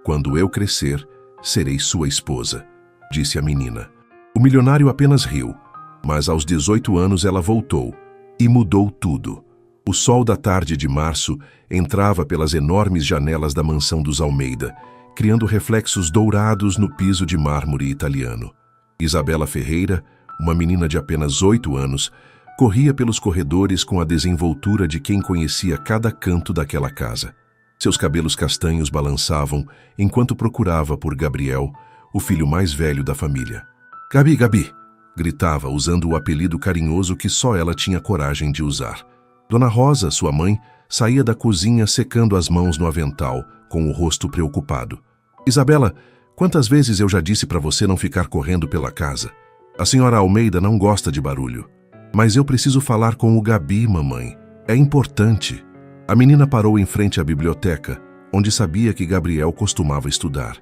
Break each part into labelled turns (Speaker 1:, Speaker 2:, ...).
Speaker 1: Quando eu crescer, serei sua esposa, disse a menina. O milionário apenas riu, mas aos 18 anos ela voltou e mudou tudo. O sol da tarde de março entrava pelas enormes janelas da mansão dos Almeida, criando reflexos dourados no piso de mármore italiano. Isabela Ferreira, uma menina de apenas 8 anos, corria pelos corredores com a desenvoltura de quem conhecia cada canto daquela casa. Seus cabelos castanhos balançavam enquanto procurava por Gabriel, o filho mais velho da família. "Gabi, Gabi!" gritava, usando o apelido carinhoso que só ela tinha coragem de usar. Dona Rosa, sua mãe, saía da cozinha secando as mãos no avental, com o rosto preocupado. "Isabela, quantas vezes eu já disse para você não ficar correndo pela casa? A senhora Almeida não gosta de barulho." "Mas eu preciso falar com o Gabi, mamãe. É importante." A menina parou em frente à biblioteca, onde sabia que Gabriel costumava estudar.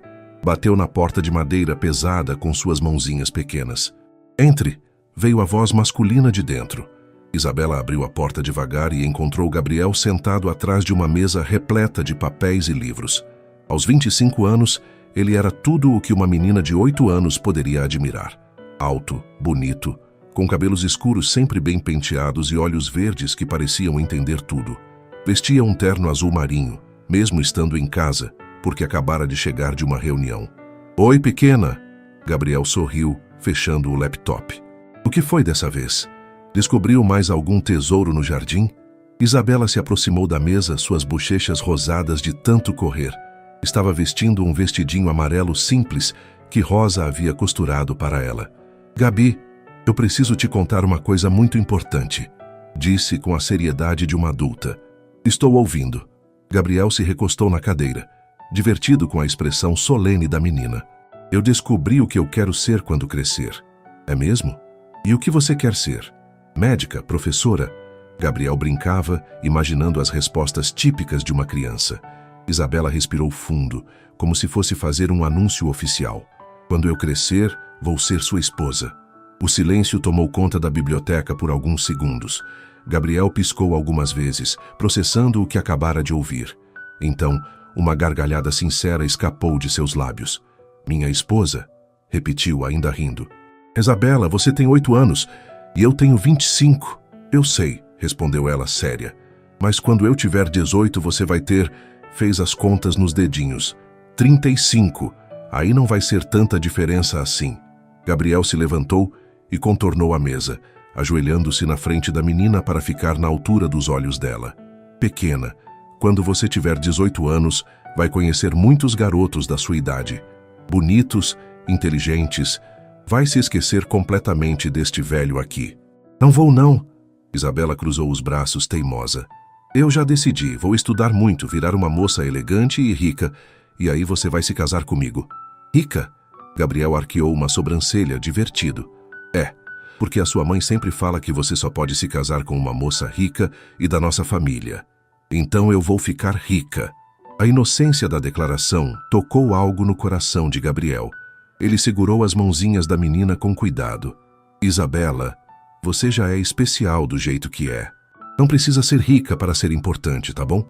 Speaker 1: Bateu na porta de madeira pesada com suas mãozinhas pequenas. "Entre!" veio a voz masculina de dentro. Isabela abriu a porta devagar e encontrou Gabriel sentado atrás de uma mesa repleta de papéis e livros. Aos 25 anos, ele era tudo o que uma menina de 8 anos poderia admirar. Alto, bonito, com cabelos escuros sempre bem penteados e olhos verdes que pareciam entender tudo. Vestia um terno azul marinho, mesmo estando em casa, porque acabara de chegar de uma reunião. "Oi, pequena!" Gabriel sorriu, fechando o laptop. "O que foi dessa vez? Descobriu mais algum tesouro no jardim?" Isabela se aproximou da mesa, suas bochechas rosadas de tanto correr. Estava vestindo um vestidinho amarelo simples que Rosa havia costurado para ela. "Gabi, eu preciso te contar uma coisa muito importante", disse com a seriedade de uma adulta. "Estou ouvindo." Gabriel se recostou na cadeira, divertido com a expressão solene da menina. "Eu descobri o que eu quero ser quando crescer." "É mesmo? E o que você quer ser? Médica? Professora?" Gabriel brincava, imaginando as respostas típicas de uma criança. Isabela respirou fundo, como se fosse fazer um anúncio oficial. "Quando eu crescer, vou ser sua esposa." O silêncio tomou conta da biblioteca por alguns segundos. Gabriel piscou algumas vezes, processando o que acabara de ouvir. Então, uma gargalhada sincera escapou de seus lábios. "Minha esposa?" repetiu, ainda rindo. "Isabela, você tem 8 anos e eu tenho 25. "Eu sei", respondeu ela séria. "Mas quando eu tiver 18, você vai ter..." Fez as contas nos dedinhos. 35. Aí não vai ser tanta diferença assim." Gabriel se levantou e contornou a mesa, ajoelhando-se na frente da menina para ficar na altura dos olhos dela. "Pequena, quando você tiver 18 anos, vai conhecer muitos garotos da sua idade. Bonitos, inteligentes. Vai se esquecer completamente deste velho aqui." "Não vou não." Isabela cruzou os braços, teimosa. "Eu já decidi, vou estudar muito, virar uma moça elegante e rica, e aí você vai se casar comigo." "Rica?" Gabriel arqueou uma sobrancelha, divertido. "É, porque a sua mãe sempre fala que você só pode se casar com uma moça rica e da nossa família. Então eu vou ficar rica." A inocência da declaração tocou algo no coração de Gabriel. Ele segurou as mãozinhas da menina com cuidado. "Isabela, você já é especial do jeito que é. Não precisa ser rica para ser importante, tá bom?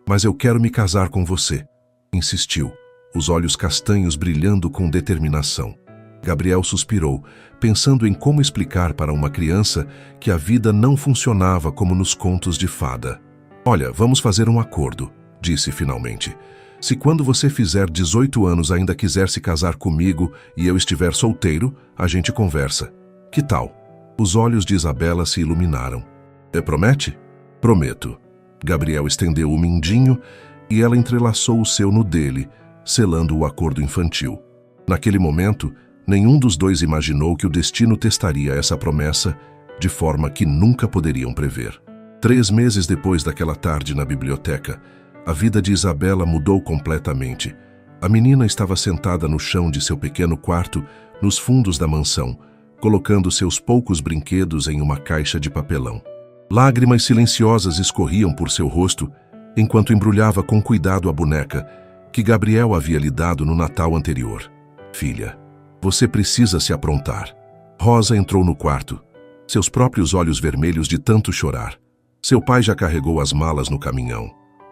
Speaker 1: Mas eu quero me casar com você", insistiu, os olhos castanhos brilhando com determinação. Gabriel suspirou, pensando em como explicar para uma criança que a vida não funcionava como nos contos de fada. "Olha, vamos fazer um acordo", disse finalmente. "Se quando você fizer 18 anos ainda quiser se casar comigo e eu estiver solteiro, a gente conversa. Que tal?" Os olhos de Isabela se iluminaram. "Promete?" "Prometo." Gabriel estendeu o mindinho e ela entrelaçou o seu no dele, selando o acordo infantil. Naquele momento, nenhum dos dois imaginou que o destino testaria essa promessa de forma que nunca poderiam prever. 3 meses depois daquela tarde na biblioteca, a vida de Isabela mudou completamente. A menina estava sentada no chão de seu pequeno quarto, nos fundos da mansão, colocando seus poucos brinquedos em uma caixa de papelão. Lágrimas silenciosas escorriam por seu rosto, enquanto embrulhava com cuidado a boneca que Gabriel havia lhe dado no Natal anterior. "Filha, você precisa se aprontar." Rosa entrou no quarto, seus próprios olhos vermelhos de tanto chorar. Seu pai já carregou as malas no caminhão.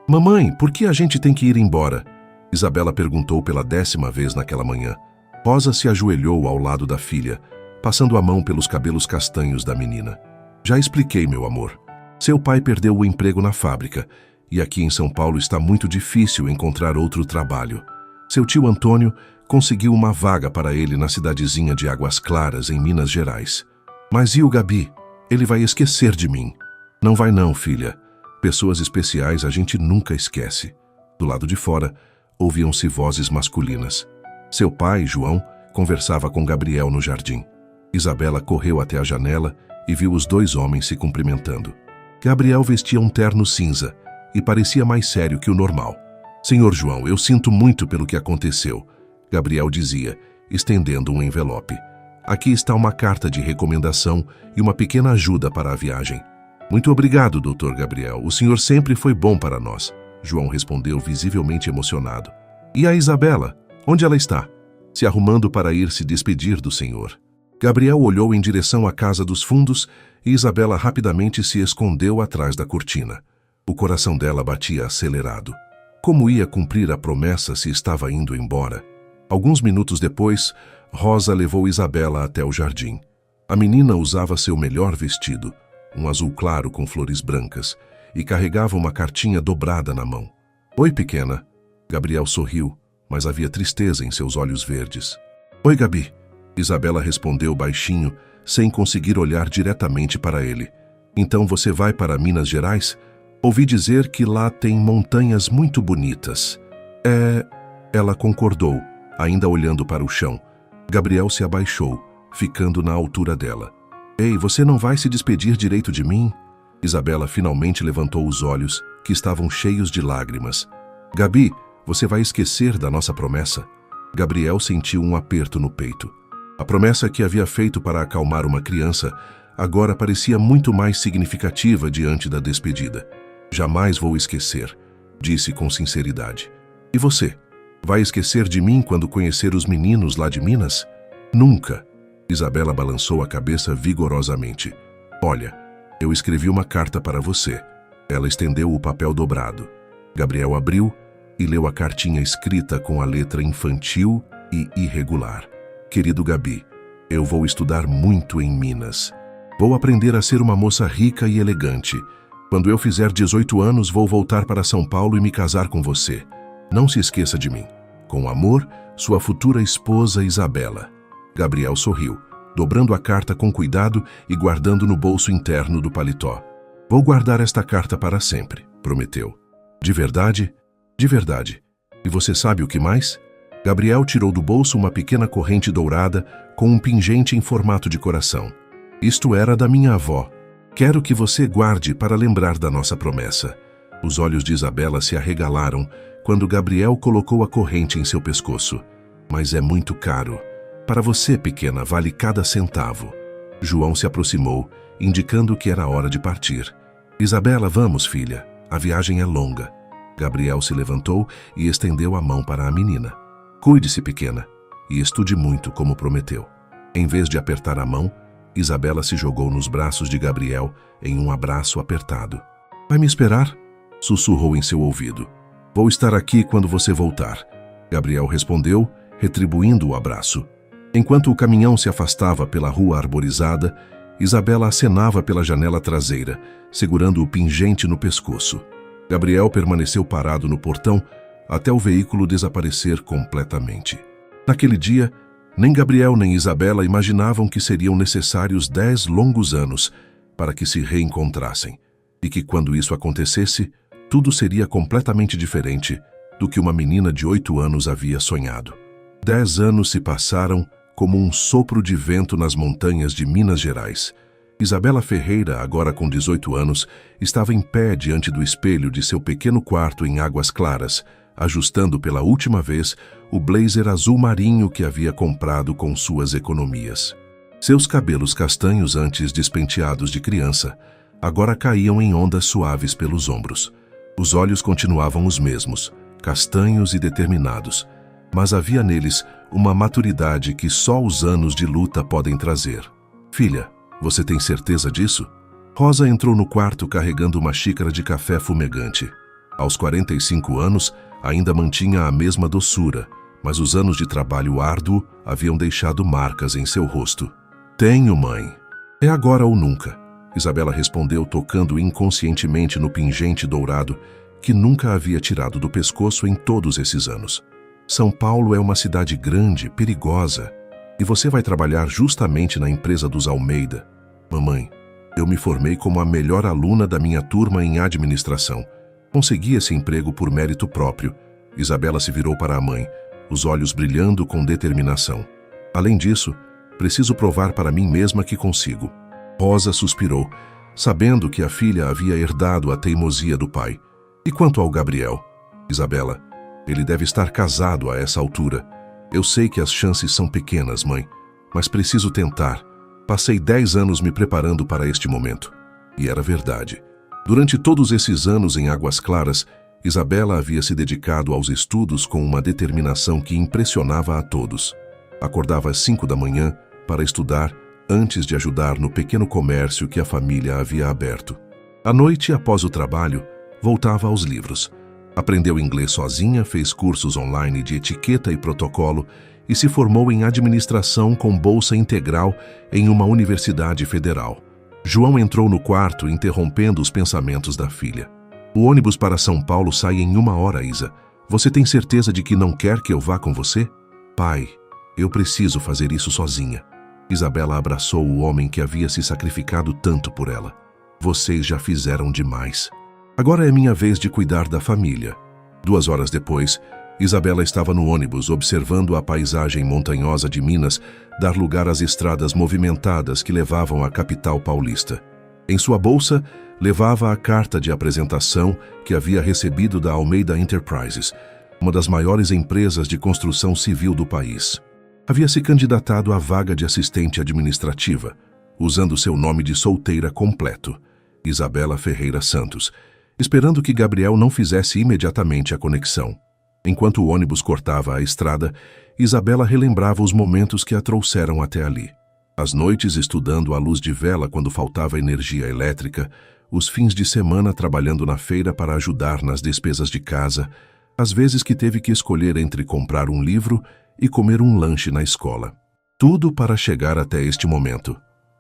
Speaker 1: "Mamãe, por que a gente tem que ir embora?" Isabela perguntou pela 10ª vez naquela manhã. Rosa se ajoelhou ao lado da filha, passando a mão pelos cabelos castanhos da menina. Já expliquei, meu amor. Seu pai perdeu o emprego na fábrica e aqui em São Paulo está muito difícil encontrar outro trabalho. Seu tio Antônio conseguiu uma vaga para ele na cidadezinha de Águas Claras, em Minas Gerais. Mas e o Gabi? Ele vai esquecer de mim. Não vai não, filha. Pessoas especiais a gente nunca esquece. Do lado de fora, ouviam-se vozes masculinas. Seu pai, João, conversava com Gabriel no jardim. Isabela correu até a janela e viu os 2 homens se cumprimentando. Gabriel vestia um terno cinza e parecia mais sério que o normal. Senhor João, eu sinto muito pelo que aconteceu, Gabriel dizia, estendendo um envelope. Aqui está uma carta de recomendação e uma pequena ajuda para a viagem. Muito obrigado, Dr. Gabriel. O senhor sempre foi bom para nós, João respondeu visivelmente emocionado. E a Isabela? Onde ela está? Se arrumando para ir se despedir do senhor. Gabriel olhou em direção à casa dos fundos e Isabela rapidamente se escondeu atrás da cortina. O coração dela batia acelerado. Como ia cumprir a promessa se estava indo embora? Alguns minutos depois, Rosa levou Isabela até o jardim. A menina usava seu melhor vestido, um azul claro com flores brancas, e carregava uma cartinha dobrada na mão. Oi, pequena. Gabriel sorriu, mas havia tristeza em seus olhos verdes. Oi, Gabi. Isabela respondeu baixinho, sem conseguir olhar diretamente para ele. Então você vai para Minas Gerais? Ouvi dizer que lá tem montanhas muito bonitas. Ela concordou, ainda olhando para o chão. Gabriel se abaixou, ficando na altura dela. Ei, você não vai se despedir direito de mim? Isabela finalmente levantou os olhos, que estavam cheios de lágrimas. Gabi, você vai esquecer da nossa promessa? Gabriel sentiu um aperto no peito. A promessa que havia feito para acalmar uma criança agora parecia muito mais significativa diante da despedida. Jamais vou esquecer, disse com sinceridade. E você? Vai esquecer de mim quando conhecer os meninos lá de Minas? Nunca. Isabela balançou a cabeça vigorosamente. Olha, eu escrevi uma carta para você. Ela estendeu o papel dobrado. Gabriel abriu e leu a cartinha escrita com a letra infantil e irregular. Querido Gabi, eu vou estudar muito em Minas. Vou aprender a ser uma moça rica e elegante. Quando eu fizer 18 anos, vou voltar para São Paulo e me casar com você. Não se esqueça de mim. Com amor, sua futura esposa Isabela. Gabriel sorriu, dobrando a carta com cuidado e guardando no bolso interno do paletó. Vou guardar esta carta para sempre, prometeu. De verdade? De verdade. E você sabe o que mais? Gabriel tirou do bolso uma pequena corrente dourada com um pingente em formato de coração. Isto era da minha avó. Quero que você guarde para lembrar da nossa promessa. Os olhos de Isabela se arregalaram quando Gabriel colocou a corrente em seu pescoço. Mas é muito caro. Para você, pequena, vale cada centavo. João se aproximou, indicando que era hora de partir. Isabela, vamos, filha. A viagem é longa. Gabriel se levantou e estendeu a mão para a menina. Cuide-se, pequena, e estude muito, como prometeu. Em vez de apertar a mão, Isabela se jogou nos braços de Gabriel em um abraço apertado. Vai me esperar? Sussurrou em seu ouvido. Vou estar aqui quando você voltar. Gabriel respondeu, retribuindo o abraço. Enquanto o caminhão se afastava pela rua arborizada, Isabela acenava pela janela traseira, segurando o pingente no pescoço. Gabriel permaneceu parado no portão até o veículo desaparecer completamente. Naquele dia, nem Gabriel nem Isabela imaginavam que seriam necessários 10 longos anos para que se reencontrassem, e que quando isso acontecesse, tudo seria completamente diferente do que uma menina de 8 anos havia sonhado. 10 anos se passaram como um sopro de vento nas montanhas de Minas Gerais. Isabela Ferreira, agora com 18 anos, estava em pé diante do espelho de seu pequeno quarto em Águas Claras, ajustando pela última vez o blazer azul marinho que havia comprado com suas economias. Seus cabelos castanhos, antes despenteados de criança, agora caíam em ondas suaves pelos ombros. Os olhos continuavam os mesmos, castanhos e determinados, mas havia neles uma maturidade que só os anos de luta podem trazer. Filha, você tem certeza disso? Rosa entrou no quarto carregando uma xícara de café fumegante. Aos 45 anos, Ainda mantinha a mesma doçura, mas os anos de trabalho árduo haviam deixado marcas em seu rosto. Tenho, mãe. É agora ou nunca, Isabela respondeu, tocando inconscientemente no pingente dourado que nunca havia tirado do pescoço em todos esses anos. São Paulo é uma cidade grande, perigosa, e você vai trabalhar justamente na empresa dos Almeida. Mamãe, eu me formei como a melhor aluna da minha turma em administração. Consegui esse emprego por mérito próprio. Isabela se virou para a mãe, os olhos brilhando com determinação. Além disso, preciso provar para mim mesma que consigo. Rosa suspirou, sabendo que a filha havia herdado a teimosia do pai. E quanto ao Gabriel? Isabela, ele deve estar casado a essa altura. Eu sei que as chances são pequenas, mãe, mas preciso tentar. Passei 10 anos me preparando para este momento. E era verdade. Durante todos esses anos em Águas Claras, Isabela havia se dedicado aos estudos com uma determinação que impressionava a todos. Acordava às 5 da manhã para estudar antes de ajudar no pequeno comércio que a família havia aberto. À noite, após o trabalho, voltava aos livros. Aprendeu inglês sozinha, fez cursos online de etiqueta e protocolo e se formou em administração com bolsa integral em uma universidade federal. João entrou no quarto, interrompendo os pensamentos da filha. O ônibus para São Paulo sai em 1 hora, Isa. Você tem certeza de que não quer que eu vá com você? Pai, eu preciso fazer isso sozinha. Isabela abraçou o homem que havia se sacrificado tanto por ela. Vocês já fizeram demais. Agora é minha vez de cuidar da família. 2 horas depois, Isabela estava no ônibus observando a paisagem montanhosa de Minas dar lugar às estradas movimentadas que levavam à capital paulista. Em sua bolsa, levava a carta de apresentação que havia recebido da Almeida Enterprises, uma das maiores empresas de construção civil do país. Havia se candidatado à vaga de assistente administrativa, usando seu nome de solteira completo, Isabela Ferreira Santos, esperando que Gabriel não fizesse imediatamente a conexão. Enquanto o ônibus cortava a estrada, Isabela relembrava os momentos que a trouxeram até ali. As noites estudando à luz de vela quando faltava energia elétrica, os fins de semana trabalhando na feira para ajudar nas despesas de casa, as vezes que teve que escolher entre comprar um livro e comer um lanche na escola. Tudo para chegar até este momento.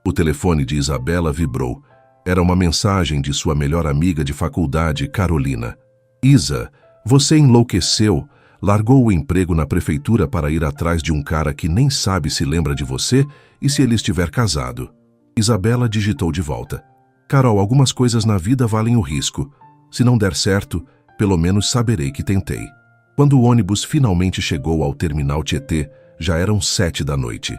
Speaker 1: O telefone de Isabela vibrou. Era uma mensagem de sua melhor amiga de faculdade, Carolina. Isa, você enlouqueceu, largou o emprego na prefeitura para ir atrás de um cara que nem sabe se lembra de você e se ele estiver casado. Isabela digitou de volta. Carol, algumas coisas na vida valem o risco. Se não der certo, pelo menos saberei que tentei. Quando o ônibus finalmente chegou ao terminal Tietê, já eram 7 da noite.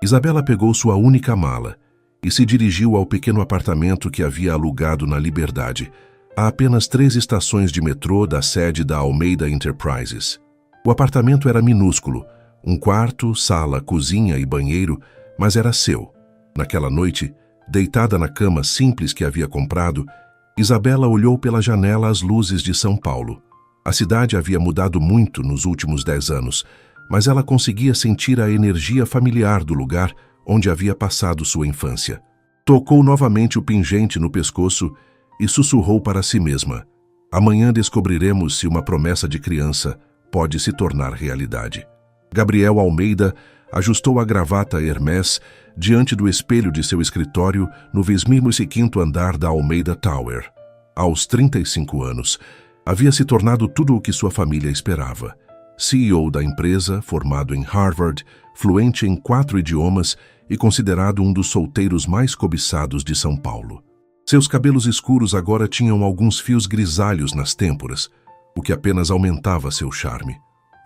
Speaker 1: Isabela pegou sua única mala e se dirigiu ao pequeno apartamento que havia alugado na Liberdade, a apenas 3 estações de metrô da sede da Almeida Enterprises. O apartamento era minúsculo, um quarto, sala, cozinha e banheiro, mas era seu. Naquela noite, deitada na cama simples que havia comprado, Isabela olhou pela janela as luzes de São Paulo. A cidade havia mudado muito nos últimos 10 anos, mas ela conseguia sentir a energia familiar do lugar onde havia passado sua infância. Tocou novamente o pingente no pescoço e sussurrou para si mesma. Amanhã descobriremos se uma promessa de criança pode se tornar realidade. Gabriel Almeida ajustou a gravata Hermès diante do espelho de seu escritório no 25º andar da Almeida Tower. Aos 35 anos, havia se tornado tudo o que sua família esperava. CEO da empresa, formado em Harvard, fluente em 4 idiomas e considerado um dos solteiros mais cobiçados de São Paulo. Seus cabelos escuros agora tinham alguns fios grisalhos nas têmporas, o que apenas aumentava seu charme.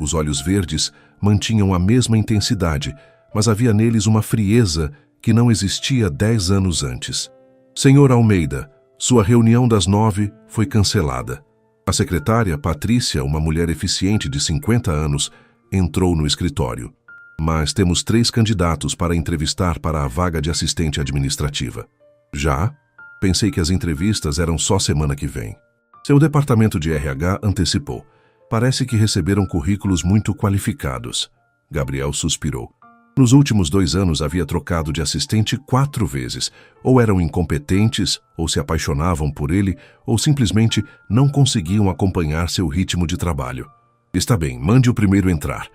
Speaker 1: Os olhos verdes mantinham a mesma intensidade, mas havia neles uma frieza que não existia 10 anos antes. Senhor Almeida, sua reunião das 9 foi cancelada. A secretária, Patrícia, uma mulher eficiente de 50 anos, entrou no escritório. Mas temos 3 candidatos para entrevistar para a vaga de assistente administrativa. Já? Pensei que as entrevistas eram só semana que vem. Seu departamento de RH antecipou. Parece que receberam currículos muito qualificados. Gabriel suspirou. Nos últimos 2 anos havia trocado de assistente 4 vezes. Ou eram incompetentes, ou se apaixonavam por ele, ou simplesmente não conseguiam acompanhar seu ritmo de trabalho. Está bem, mande o primeiro entrar.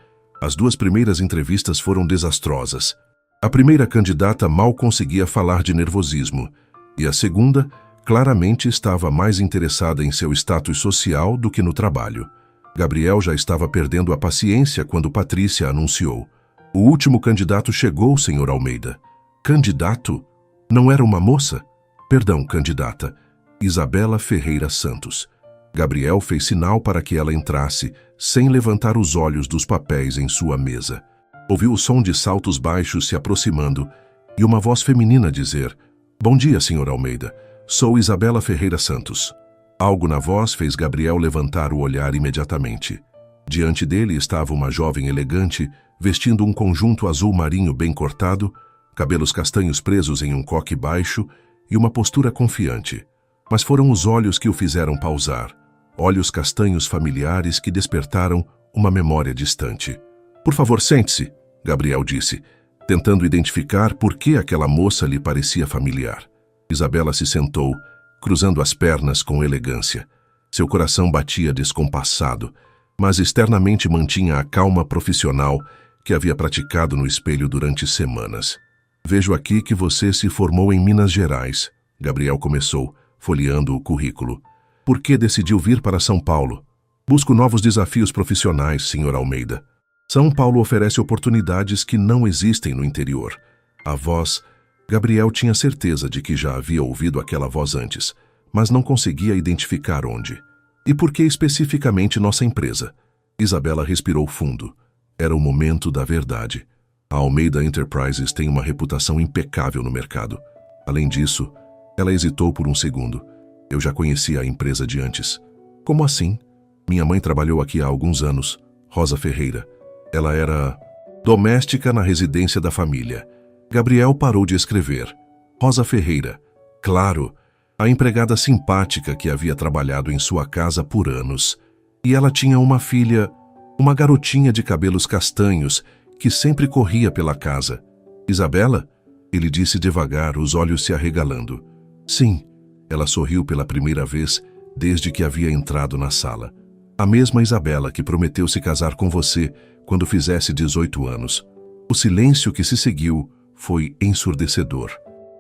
Speaker 1: As 2 primeiras entrevistas foram desastrosas. A primeira candidata mal conseguia falar de nervosismo, e a segunda claramente estava mais interessada em seu status social do que no trabalho. Gabriel já estava perdendo a paciência quando Patrícia anunciou: "O último candidato chegou, Sr. Almeida." Candidato? Não era uma moça? Perdão, candidata. Isabela Ferreira Santos. Gabriel fez sinal para que ela entrasse, sem levantar os olhos dos papéis em sua mesa. Ouviu o som de saltos baixos se aproximando e uma voz feminina dizer: "Bom dia, Sr. Almeida. Sou Isabela Ferreira Santos." Algo na voz fez Gabriel levantar o olhar imediatamente. Diante dele estava uma jovem elegante, vestindo um conjunto azul marinho bem cortado, cabelos castanhos presos em um coque baixo e uma postura confiante. Mas foram os olhos que o fizeram pausar, olhos castanhos familiares que despertaram uma memória distante. "Por favor, sente-se", Gabriel disse, tentando identificar por que aquela moça lhe parecia familiar. Isabela se sentou, cruzando as pernas com elegância. Seu coração batia descompassado, mas externamente mantinha a calma profissional que havia praticado no espelho durante semanas. "Vejo aqui que você se formou em Minas Gerais", Gabriel começou, folheando o currículo. "Por que decidiu vir para São Paulo?" "Busco novos desafios profissionais, Sr. Almeida. São Paulo oferece oportunidades que não existem no interior." A voz... Gabriel tinha certeza de que já havia ouvido aquela voz antes, mas não conseguia identificar onde. "E por que especificamente nossa empresa?" Isabela respirou fundo. Era o momento da verdade. A Almeida Enterprises tem uma reputação impecável no mercado. Além disso, ela hesitou por um segundo. "Eu já conhecia a empresa de antes." "Como assim?" "Minha mãe trabalhou aqui há alguns anos, Rosa Ferreira. Ela era doméstica na residência da família." Gabriel parou de escrever. Rosa Ferreira. Claro, a empregada simpática que havia trabalhado em sua casa por anos. E ela tinha uma filha, uma garotinha de cabelos castanhos, que sempre corria pela casa. "Isabela?" Ele disse devagar, os olhos se arregalando. "Sim." Ela sorriu pela primeira vez desde que havia entrado na sala. "A mesma Isabela que prometeu se casar com você quando fizesse 18 anos." O silêncio que se seguiu foi ensurdecedor.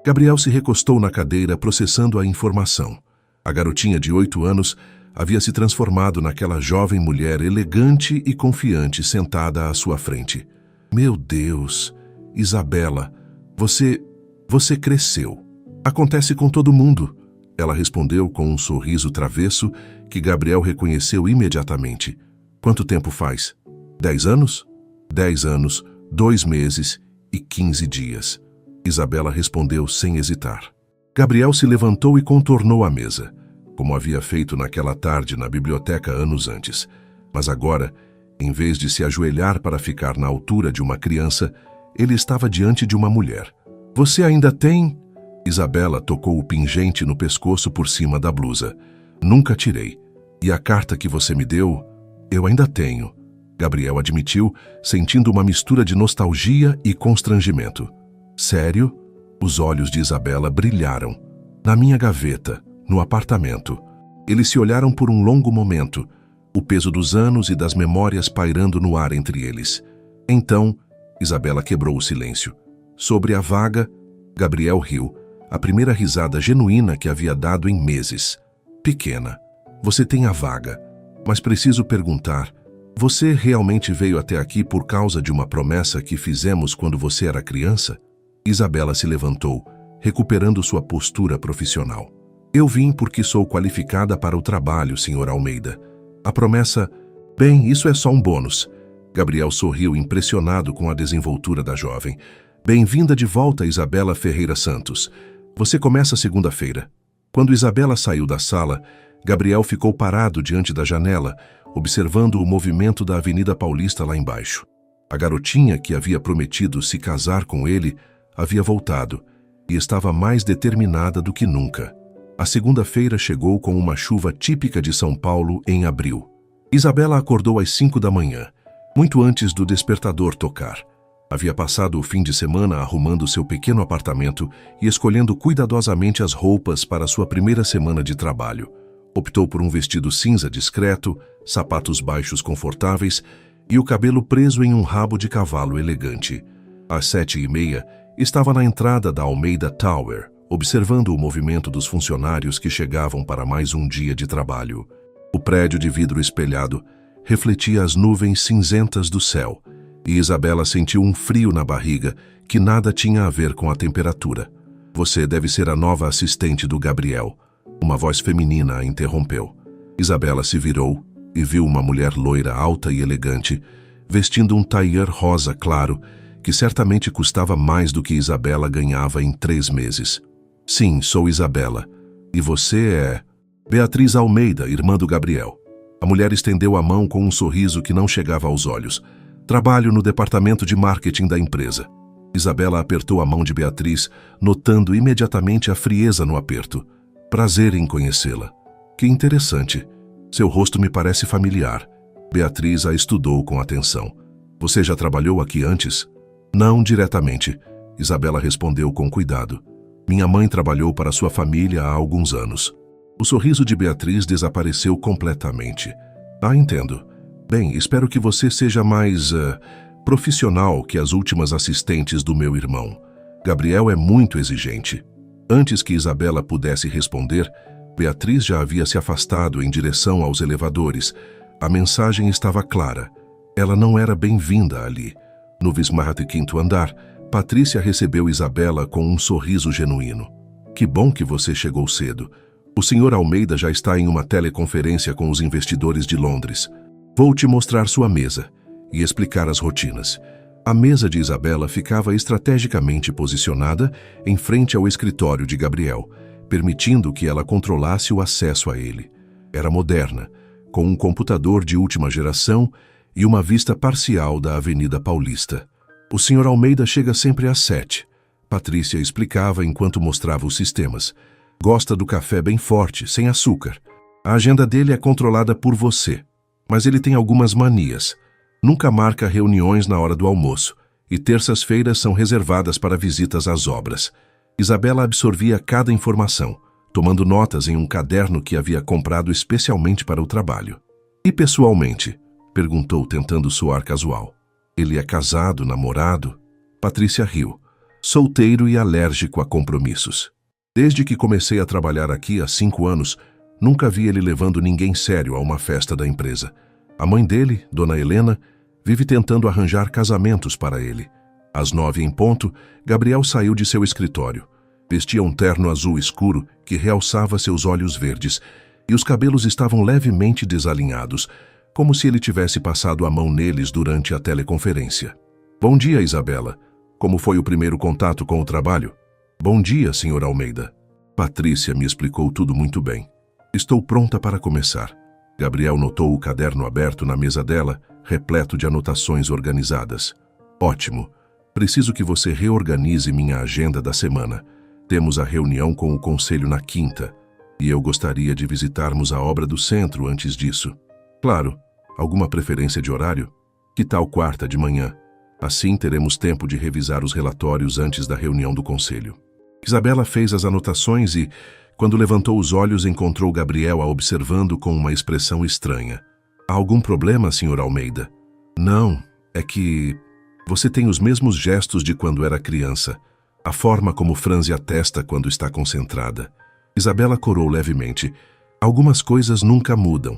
Speaker 1: Gabriel se recostou na cadeira, processando a informação. A garotinha de 8 anos havia se transformado naquela jovem mulher elegante e confiante sentada à sua frente. "Meu Deus, Isabela, você cresceu. Acontece com todo mundo." Ela respondeu com um sorriso travesso que Gabriel reconheceu imediatamente. "Quanto tempo faz?" 10 anos? 10 anos, 2 meses e 15 dias. Isabela respondeu sem hesitar. Gabriel se levantou e contornou a mesa, como havia feito naquela tarde na biblioteca anos antes. Mas agora, em vez de se ajoelhar para ficar na altura de uma criança, ele estava diante de uma mulher. "Você ainda tem?" Isabela tocou o pingente no pescoço por cima da blusa. "Nunca tirei. E a carta que você me deu, eu ainda tenho." Gabriel admitiu, sentindo uma mistura de nostalgia e constrangimento. "Sério?" Os olhos de Isabela brilharam. "Na minha gaveta, no apartamento." Eles se olharam por um longo momento, o peso dos anos e das memórias pairando no ar entre eles. Então, Isabela quebrou o silêncio. Sobre a vaga, Gabriel riu, a primeira risada genuína que havia dado em meses. "Pequena, você tem a vaga, mas preciso perguntar, você realmente veio até aqui por causa de uma promessa que fizemos quando você era criança?" Isabela se levantou, recuperando sua postura profissional. "Eu vim porque sou qualificada para o trabalho, Sr. Almeida. A promessa... Bem, isso é só um bônus." Gabriel sorriu impressionado com a desenvoltura da jovem. "Bem-vinda de volta, Isabela Ferreira Santos. Você começa segunda-feira." Quando Isabela saiu da sala, Gabriel ficou parado diante da janela, observando o movimento da Avenida Paulista lá embaixo. A garotinha que havia prometido se casar com ele havia voltado e estava mais determinada do que nunca. A segunda-feira chegou com uma chuva típica de São Paulo em abril. Isabela acordou às 5 da manhã, muito antes do despertador tocar. Havia passado o fim de semana arrumando seu pequeno apartamento e escolhendo cuidadosamente as roupas para sua primeira semana de trabalho. Optou por um vestido cinza discreto, sapatos baixos confortáveis e o cabelo preso em um rabo de cavalo elegante. Às 7h30, estava na entrada da Almeida Tower, observando o movimento dos funcionários que chegavam para mais um dia de trabalho. O prédio de vidro espelhado refletia as nuvens cinzentas do céu, e Isabela sentiu um frio na barriga que nada tinha a ver com a temperatura. "Você deve ser a nova assistente do Gabriel", uma voz feminina a interrompeu. Isabela se virou e viu uma mulher loira alta e elegante, vestindo um tailleur rosa claro, que certamente custava mais do que Isabela ganhava em 3 meses. "Sim, sou Isabela. E você é..." "Beatriz Almeida, irmã do Gabriel." A mulher estendeu a mão com um sorriso que não chegava aos olhos. "Trabalho no departamento de marketing da empresa." Isabela apertou a mão de Beatriz, notando imediatamente a frieza no aperto. "Prazer em conhecê-la." "Que interessante. Seu rosto me parece familiar." Beatriz a estudou com atenção. "Você já trabalhou aqui antes?" "Não diretamente." Isabela respondeu com cuidado. "Minha mãe trabalhou para sua família há alguns anos." O sorriso de Beatriz desapareceu completamente. "Ah, entendo. Bem, espero que você seja mais profissional que as últimas assistentes do meu irmão. Gabriel é muito exigente." Antes que Isabela pudesse responder, Beatriz já havia se afastado em direção aos elevadores. A mensagem estava clara. Ela não era bem-vinda ali. No 25º andar, Patrícia recebeu Isabela com um sorriso genuíno. "Que bom que você chegou cedo. O Sr. Almeida já está em uma teleconferência com os investidores de Londres. Vou te mostrar sua mesa e explicar as rotinas." A mesa de Isabela ficava estrategicamente posicionada em frente ao escritório de Gabriel, permitindo que ela controlasse o acesso a ele. Era moderna, com um computador de última geração e uma vista parcial da Avenida Paulista. "O Sr. Almeida chega sempre às 7. Patrícia explicava enquanto mostrava os sistemas. "Gosta do café bem forte, sem açúcar. A agenda dele é controlada por você, mas ele tem algumas manias. Nunca marca reuniões na hora do almoço, e terças-feiras são reservadas para visitas às obras." Isabela absorvia cada informação, tomando notas em um caderno que havia comprado especialmente para o trabalho. "E pessoalmente?" perguntou, tentando soar casual. "Ele é casado, namorado?" Patrícia riu. "Solteiro e alérgico a compromissos. Desde que comecei a trabalhar aqui há 5 anos, nunca vi ele levando ninguém sério a uma festa da empresa. A mãe dele, Dona Helena, vive tentando arranjar casamentos para ele." Às 9 em ponto, Gabriel saiu de seu escritório. Vestia um terno azul escuro que realçava seus olhos verdes, e os cabelos estavam levemente desalinhados, como se ele tivesse passado a mão neles durante a teleconferência. "Bom dia, Isabela. Como foi o primeiro contato com o trabalho?" "Bom dia, Sr. Almeida." Patrícia me explicou tudo muito bem. "Estou pronta para começar." Gabriel notou o caderno aberto na mesa dela, repleto de anotações organizadas. "Ótimo. Preciso que você reorganize minha agenda da semana. Temos a reunião com o conselho na quinta, e eu gostaria de visitarmos a obra do centro antes disso." "Claro. Alguma preferência de horário?" "Que tal quarta de manhã? Assim teremos tempo de revisar os relatórios antes da reunião do conselho." Isabela fez as anotações e, quando levantou os olhos, encontrou Gabriel a observando com uma expressão estranha. "Há algum problema, Sr. Almeida?" "Não, é que você tem os mesmos gestos de quando era criança. A forma como franze a testa quando está concentrada." Isabela corou levemente. "Algumas coisas nunca mudam,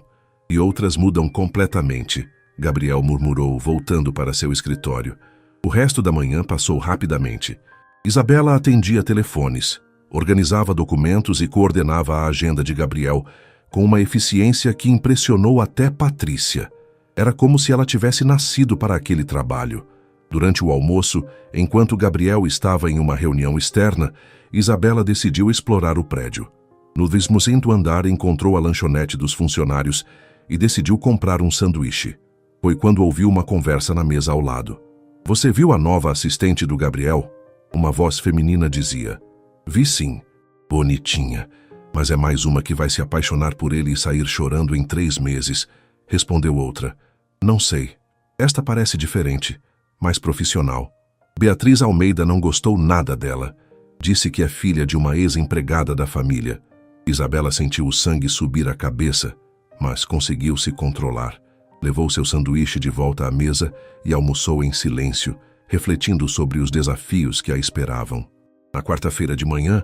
Speaker 1: e outras mudam completamente." Gabriel murmurou, voltando para seu escritório. O resto da manhã passou rapidamente. Isabela atendia telefones, organizava documentos e coordenava a agenda de Gabriel com uma eficiência que impressionou até Patrícia. Era como se ela tivesse nascido para aquele trabalho. Durante o almoço, enquanto Gabriel estava em uma reunião externa, Isabela decidiu explorar o prédio. No 25º andar, encontrou a lanchonete dos funcionários e decidiu comprar um sanduíche. Foi quando ouviu uma conversa na mesa ao lado. "Você viu a nova assistente do Gabriel?" Uma voz feminina dizia. "Vi sim. Bonitinha. Mas é mais uma que vai se apaixonar por ele e sair chorando em 3 meses, respondeu outra. "Não sei. Esta parece diferente, mais profissional." Beatriz Almeida não gostou nada dela. Disse que é filha de uma ex-empregada da família. Isabela sentiu o sangue subir à cabeça, mas conseguiu se controlar. Levou seu sanduíche de volta à mesa e almoçou em silêncio, refletindo sobre os desafios que a esperavam. Na quarta-feira de manhã,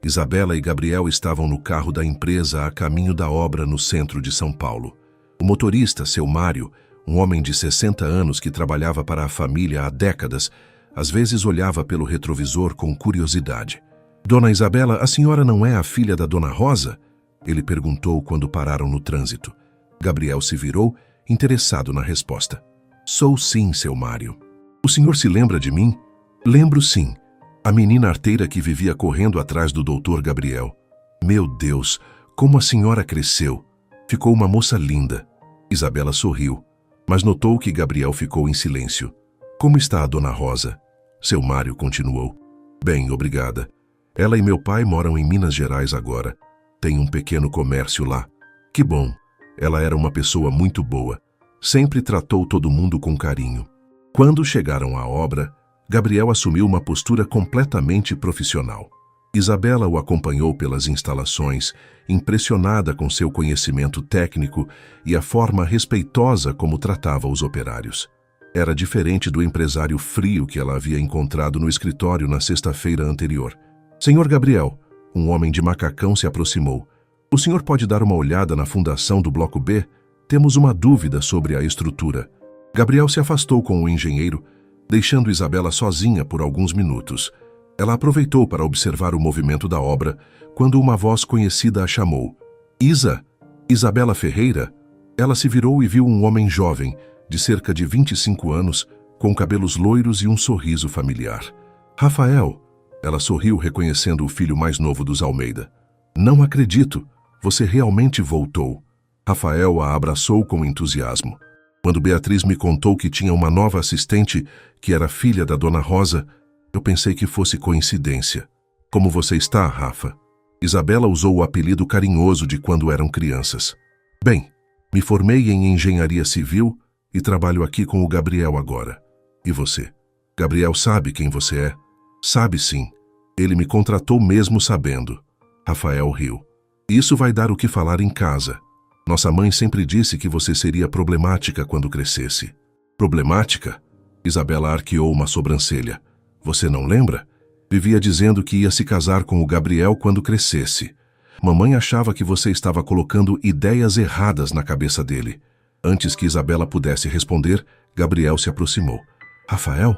Speaker 1: Isabela e Gabriel estavam no carro da empresa a caminho da obra no centro de São Paulo. O motorista, seu Mário, um homem de 60 anos que trabalhava para a família há décadas, às vezes olhava pelo retrovisor com curiosidade. «Dona Isabela, a senhora não é a filha da Dona Rosa?» Ele perguntou quando pararam no trânsito. Gabriel se virou, interessado na resposta. «Sou sim, seu Mário. O senhor se lembra de mim?» «Lembro sim. A menina arteira que vivia correndo atrás do doutor Gabriel. Meu Deus, como a senhora cresceu! Ficou uma moça linda.» Isabela sorriu, mas notou que Gabriel ficou em silêncio. «Como está a Dona Rosa?» Seu Mário continuou. «Bem, obrigada. Ela e meu pai moram em Minas Gerais agora. Tem um pequeno comércio lá. Que bom. Ela era uma pessoa muito boa. Sempre tratou todo mundo com carinho.» Quando chegaram à obra, Gabriel assumiu uma postura completamente profissional. Isabela o acompanhou pelas instalações, impressionada com seu conhecimento técnico e a forma respeitosa como tratava os operários. Era diferente do empresário frio que ela havia encontrado no escritório na sexta-feira anterior. «Senhor Gabriel», um homem de macacão se aproximou. «O senhor pode dar uma olhada na fundação do Bloco B? Temos uma dúvida sobre a estrutura.» Gabriel se afastou com o engenheiro, deixando Isabela sozinha por alguns minutos. Ela aproveitou para observar o movimento da obra, quando uma voz conhecida a chamou. «Isa? Isabela Ferreira?» Ela se virou e viu um homem jovem, de cerca de 25 anos, com cabelos loiros e um sorriso familiar. «Rafael!» Ela sorriu, reconhecendo o filho mais novo dos Almeida. «Não acredito! Você realmente voltou!» Rafael a abraçou com entusiasmo. Quando Beatriz me contou que tinha uma nova assistente, que era filha da Dona Rosa, eu pensei que fosse coincidência. «Como você está, Rafa?» Isabela usou o apelido carinhoso de quando eram crianças. «Bem, me formei em engenharia civil e trabalho aqui com o Gabriel agora. E você? Gabriel sabe quem você é?» «Sabe sim. Ele me contratou mesmo sabendo.» Rafael riu. «Isso vai dar o que falar em casa. Nossa mãe sempre disse que você seria problemática quando crescesse.» «Problemática?» Isabela arqueou uma sobrancelha. «Você não lembra? Vivia dizendo que ia se casar com o Gabriel quando crescesse. Mamãe achava que você estava colocando ideias erradas na cabeça dele.» Antes que Isabela pudesse responder, Gabriel se aproximou. «Rafael,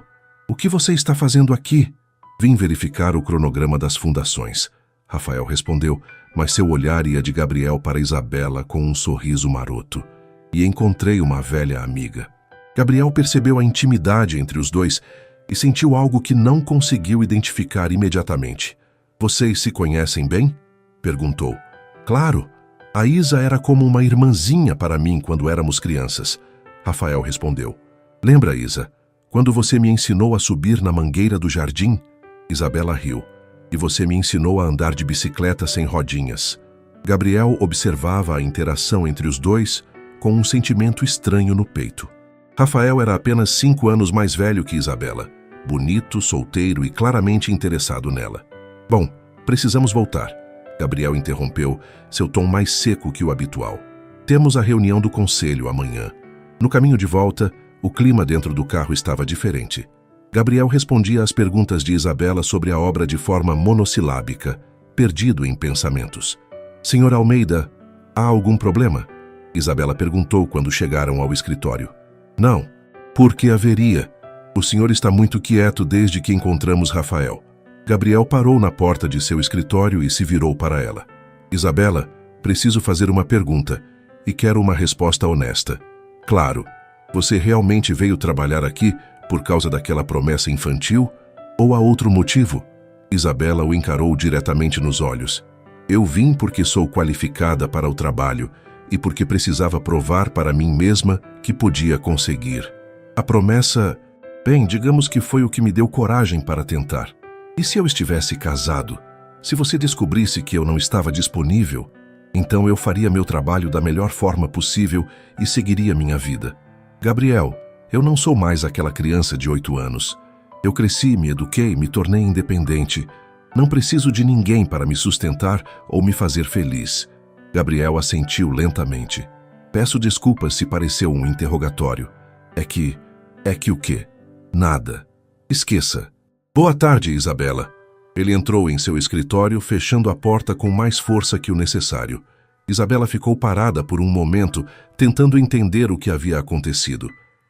Speaker 1: o que você está fazendo aqui?» «Vim verificar o cronograma das fundações.» Rafael respondeu, mas seu olhar ia de Gabriel para Isabela com um sorriso maroto. «E encontrei uma velha amiga.» Gabriel percebeu a intimidade entre os dois e sentiu algo que não conseguiu identificar imediatamente. «Vocês se conhecem bem?» perguntou. «Claro, a Isa era como uma irmãzinha para mim quando éramos crianças.» Rafael respondeu. «Lembra, Isa, quando você me ensinou a subir na mangueira do jardim?» Isabela riu. «E você me ensinou a andar de bicicleta sem rodinhas.» Gabriel observava a interação entre os dois com um sentimento estranho no peito. Rafael era apenas 5 anos mais velho que Isabela, bonito, solteiro e claramente interessado nela. «Bom, precisamos voltar.» Gabriel interrompeu, seu tom mais seco que o habitual. «Temos a reunião do conselho amanhã.» No caminho de volta, o clima dentro do carro estava diferente. Gabriel respondia às perguntas de Isabela sobre a obra de forma monossilábica, perdido em pensamentos. «Senhor Almeida, há algum problema?» Isabela perguntou quando chegaram ao escritório. «Não. Por que haveria? O senhor está muito quieto desde que encontramos Rafael.» Gabriel parou na porta de seu escritório e se virou para ela. «Isabela, preciso fazer uma pergunta e quero uma resposta honesta. Claro, você realmente veio trabalhar aqui por causa daquela promessa infantil ou há outro motivo?» Isabela o encarou diretamente nos olhos. «Eu vim porque sou qualificada para o trabalho e porque precisava provar para mim mesma que podia conseguir. A promessa, bem, digamos que foi o que me deu coragem para tentar. E se eu estivesse casado? Se você descobrisse que eu não estava disponível, então eu faria meu trabalho da melhor forma possível e seguiria minha vida. Gabriel, eu não sou mais aquela criança de 8 anos. Eu cresci, me eduquei, me tornei independente. Não preciso de ninguém para me sustentar ou me fazer feliz. Gabriel assentiu lentamente. Peço desculpas se pareceu um interrogatório. É que o quê? Nada. Esqueça. Boa tarde, Isabela. Ele entrou em seu escritório, fechando a porta com mais força que o necessário. Isabela ficou parada por um momento, tentando entender o que havia acontecido.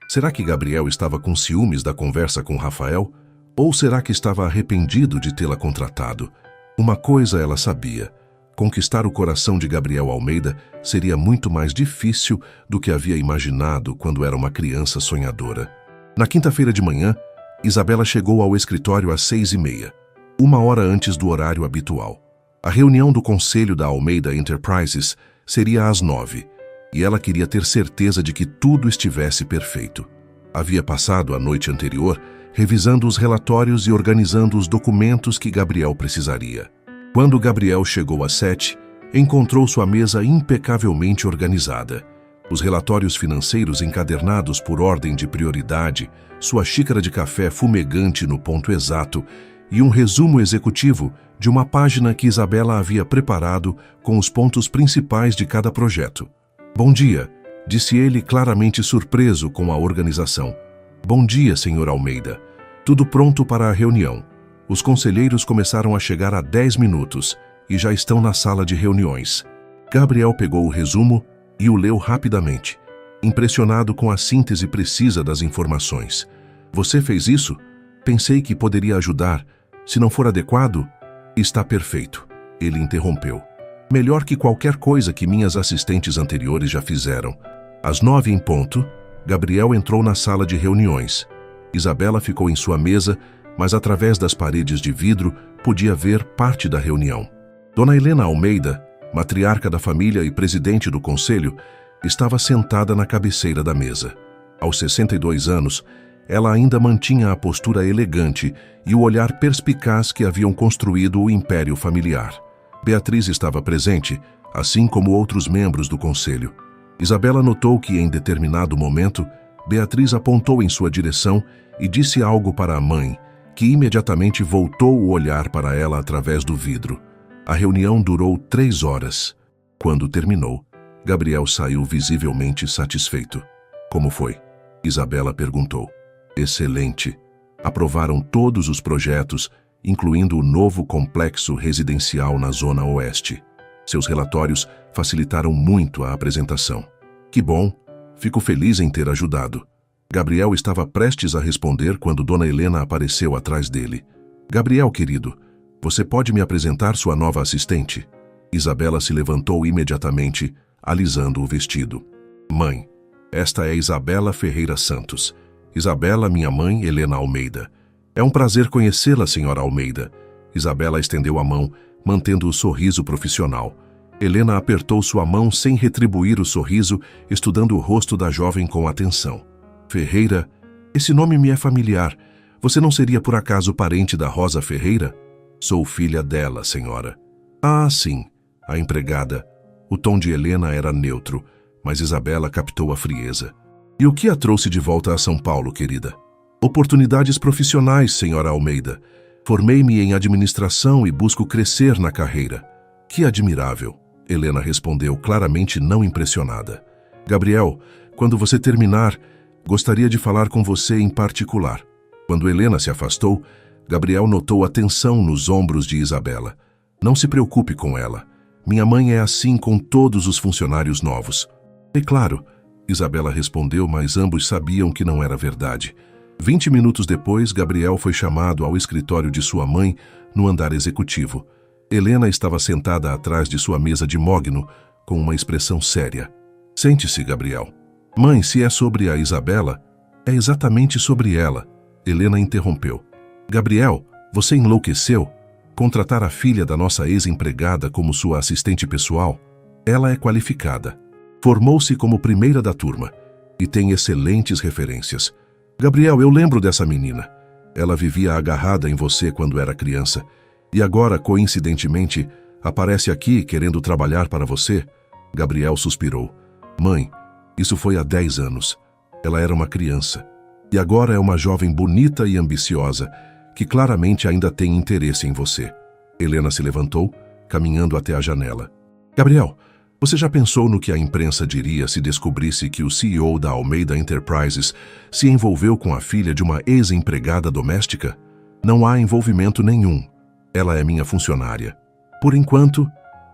Speaker 1: Será que Gabriel estava com ciúmes da conversa com Rafael? Ou será que estava arrependido de tê-la contratado? Uma coisa ela sabia: conquistar o coração de Gabriel Almeida seria muito mais difícil do que havia imaginado quando era uma criança sonhadora. Na quinta-feira de manhã, Isabela chegou ao escritório às 6h30, 1 hora antes do horário habitual. A reunião do conselho da Almeida Enterprises seria às 9h, e ela queria ter certeza de que tudo estivesse perfeito. Havia passado a noite anterior revisando os relatórios e organizando os documentos que Gabriel precisaria. Quando Gabriel chegou às 7h, encontrou sua mesa impecavelmente organizada. Os relatórios financeiros encadernados por ordem de prioridade, sua xícara de café fumegante no ponto exato e um resumo executivo de uma página que Isabela havia preparado com os pontos principais de cada projeto. Bom dia, disse ele, claramente surpreso com a organização. Bom dia, Sr. Almeida. Tudo pronto para a reunião. Os conselheiros começaram a chegar há 10 minutos e já estão na sala de reuniões. Gabriel pegou o resumo e o leu rapidamente, impressionado com a síntese precisa das informações. Você fez isso? Pensei que poderia ajudar. Se não for adequado, está perfeito. Ele interrompeu. Melhor que qualquer coisa que minhas assistentes anteriores já fizeram. Às 9h em ponto, Gabriel entrou na sala de reuniões. Isabela ficou em sua mesa, mas através das paredes de vidro podia ver parte da reunião. Dona Helena Almeida, matriarca da família e presidente do conselho, estava sentada na cabeceira da mesa. Aos 62 anos, ela ainda mantinha a postura elegante e o olhar perspicaz que haviam construído o império familiar. Beatriz estava presente, assim como outros membros do conselho. Isabela notou que, em determinado momento, Beatriz apontou em sua direção e disse algo para a mãe, que imediatamente voltou o olhar para ela através do vidro. A reunião durou 3 horas. Quando terminou, Gabriel saiu visivelmente satisfeito. Como foi? Isabela perguntou. Excelente. Aprovaram todos os projetos, incluindo o novo complexo residencial na Zona Oeste. Seus relatórios facilitaram muito a apresentação. Que bom. Fico feliz em ter ajudado. Gabriel estava prestes a responder quando Dona Helena apareceu atrás dele. Gabriel, querido, você pode me apresentar sua nova assistente? Isabela se levantou imediatamente, alisando o vestido. Mãe, esta é Isabela Ferreira Santos. Isabela, minha mãe, Helena Almeida. É um prazer conhecê-la, senhora Almeida. Isabela estendeu a mão, mantendo o sorriso profissional. Helena apertou sua mão sem retribuir o sorriso, estudando o rosto da jovem com atenção. Ferreira, esse nome me é familiar. Você não seria por acaso parente da Rosa Ferreira? Sou filha dela, senhora. Ah, sim, a empregada. O tom de Helena era neutro, mas Isabela captou a frieza. E o que a trouxe de volta a São Paulo, querida? Oportunidades profissionais, senhora Almeida. Formei-me em administração e busco crescer na carreira. Que admirável, Helena respondeu, claramente não impressionada. Gabriel, quando você terminar, gostaria de falar com você em particular. Quando Helena se afastou, Gabriel notou a tensão nos ombros de Isabela. Não se preocupe com ela. Minha mãe é assim com todos os funcionários novos. É claro, Isabela respondeu, mas ambos sabiam que não era verdade. 20 minutos depois, Gabriel foi chamado ao escritório de sua mãe, no andar executivo. Helena estava sentada atrás de sua mesa de mogno, com uma expressão séria. Sente-se, Gabriel. Mãe, se é sobre a Isabela, é exatamente sobre ela. Helena interrompeu. Gabriel, você enlouqueceu? Contratar a filha da nossa ex-empregada como sua assistente pessoal? Ela é qualificada. Formou-se como primeira da turma e tem excelentes referências. Gabriel, eu lembro dessa menina. Ela vivia agarrada em você quando era criança e agora, coincidentemente, aparece aqui querendo trabalhar para você. Gabriel suspirou. Mãe, isso foi há 10 anos. Ela era uma criança. E agora é uma jovem bonita e ambiciosa, que claramente ainda tem interesse em você. Helena se levantou, caminhando até a janela. Gabriel, você já pensou no que a imprensa diria se descobrisse que o CEO da Almeida Enterprises se envolveu com a filha de uma ex-empregada doméstica? Não há envolvimento nenhum. Ela é minha funcionária. Por enquanto,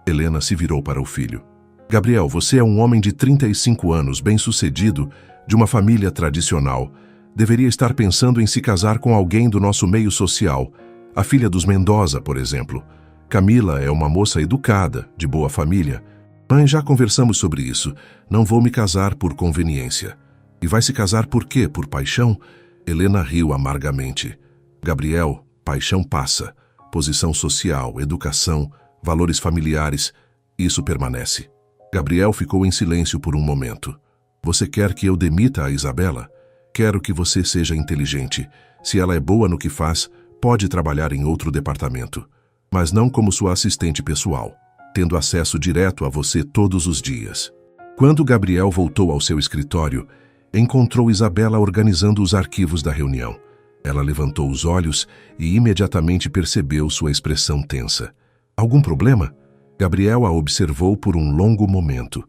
Speaker 1: Helena se virou para o filho. Gabriel, você é um homem de 35 anos, bem-sucedido, de uma família tradicional. Deveria estar pensando em se casar com alguém do nosso meio social. A filha dos Mendoza, por exemplo. Camila é uma moça educada, de boa família. Mãe, já conversamos sobre isso. Não vou me casar por conveniência. E vai se casar por quê? Por paixão? Helena riu amargamente. Gabriel, paixão passa. Posição social, educação, valores familiares, isso permanece. Gabriel ficou em silêncio por um momento. Você quer que eu demita a Isabela? Quero que você seja inteligente. Se ela é boa no que faz, pode trabalhar em outro departamento. Mas não como sua assistente pessoal, tendo acesso direto a você todos os dias. Quando Gabriel voltou ao seu escritório, encontrou Isabela organizando os arquivos da reunião. Ela levantou os olhos e imediatamente percebeu sua expressão tensa. Algum problema? Gabriel a observou por um longo momento.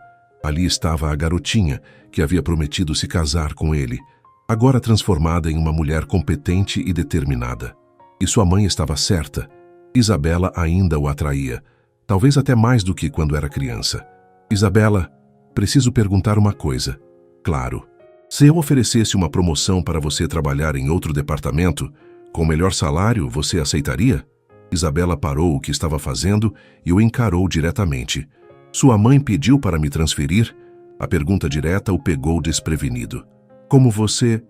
Speaker 1: Ali estava a garotinha que havia prometido se casar com ele, agora transformada em uma mulher competente e determinada. E sua mãe estava certa. Isabela ainda o atraía, talvez até mais do que quando era criança. Isabela, preciso perguntar uma coisa. Claro. Se eu oferecesse uma promoção para você trabalhar em outro departamento, com melhor salário, você aceitaria? Isabela parou o que estava fazendo e o encarou diretamente. Sua mãe pediu para me transferir? A pergunta direta o pegou desprevenido. Como você...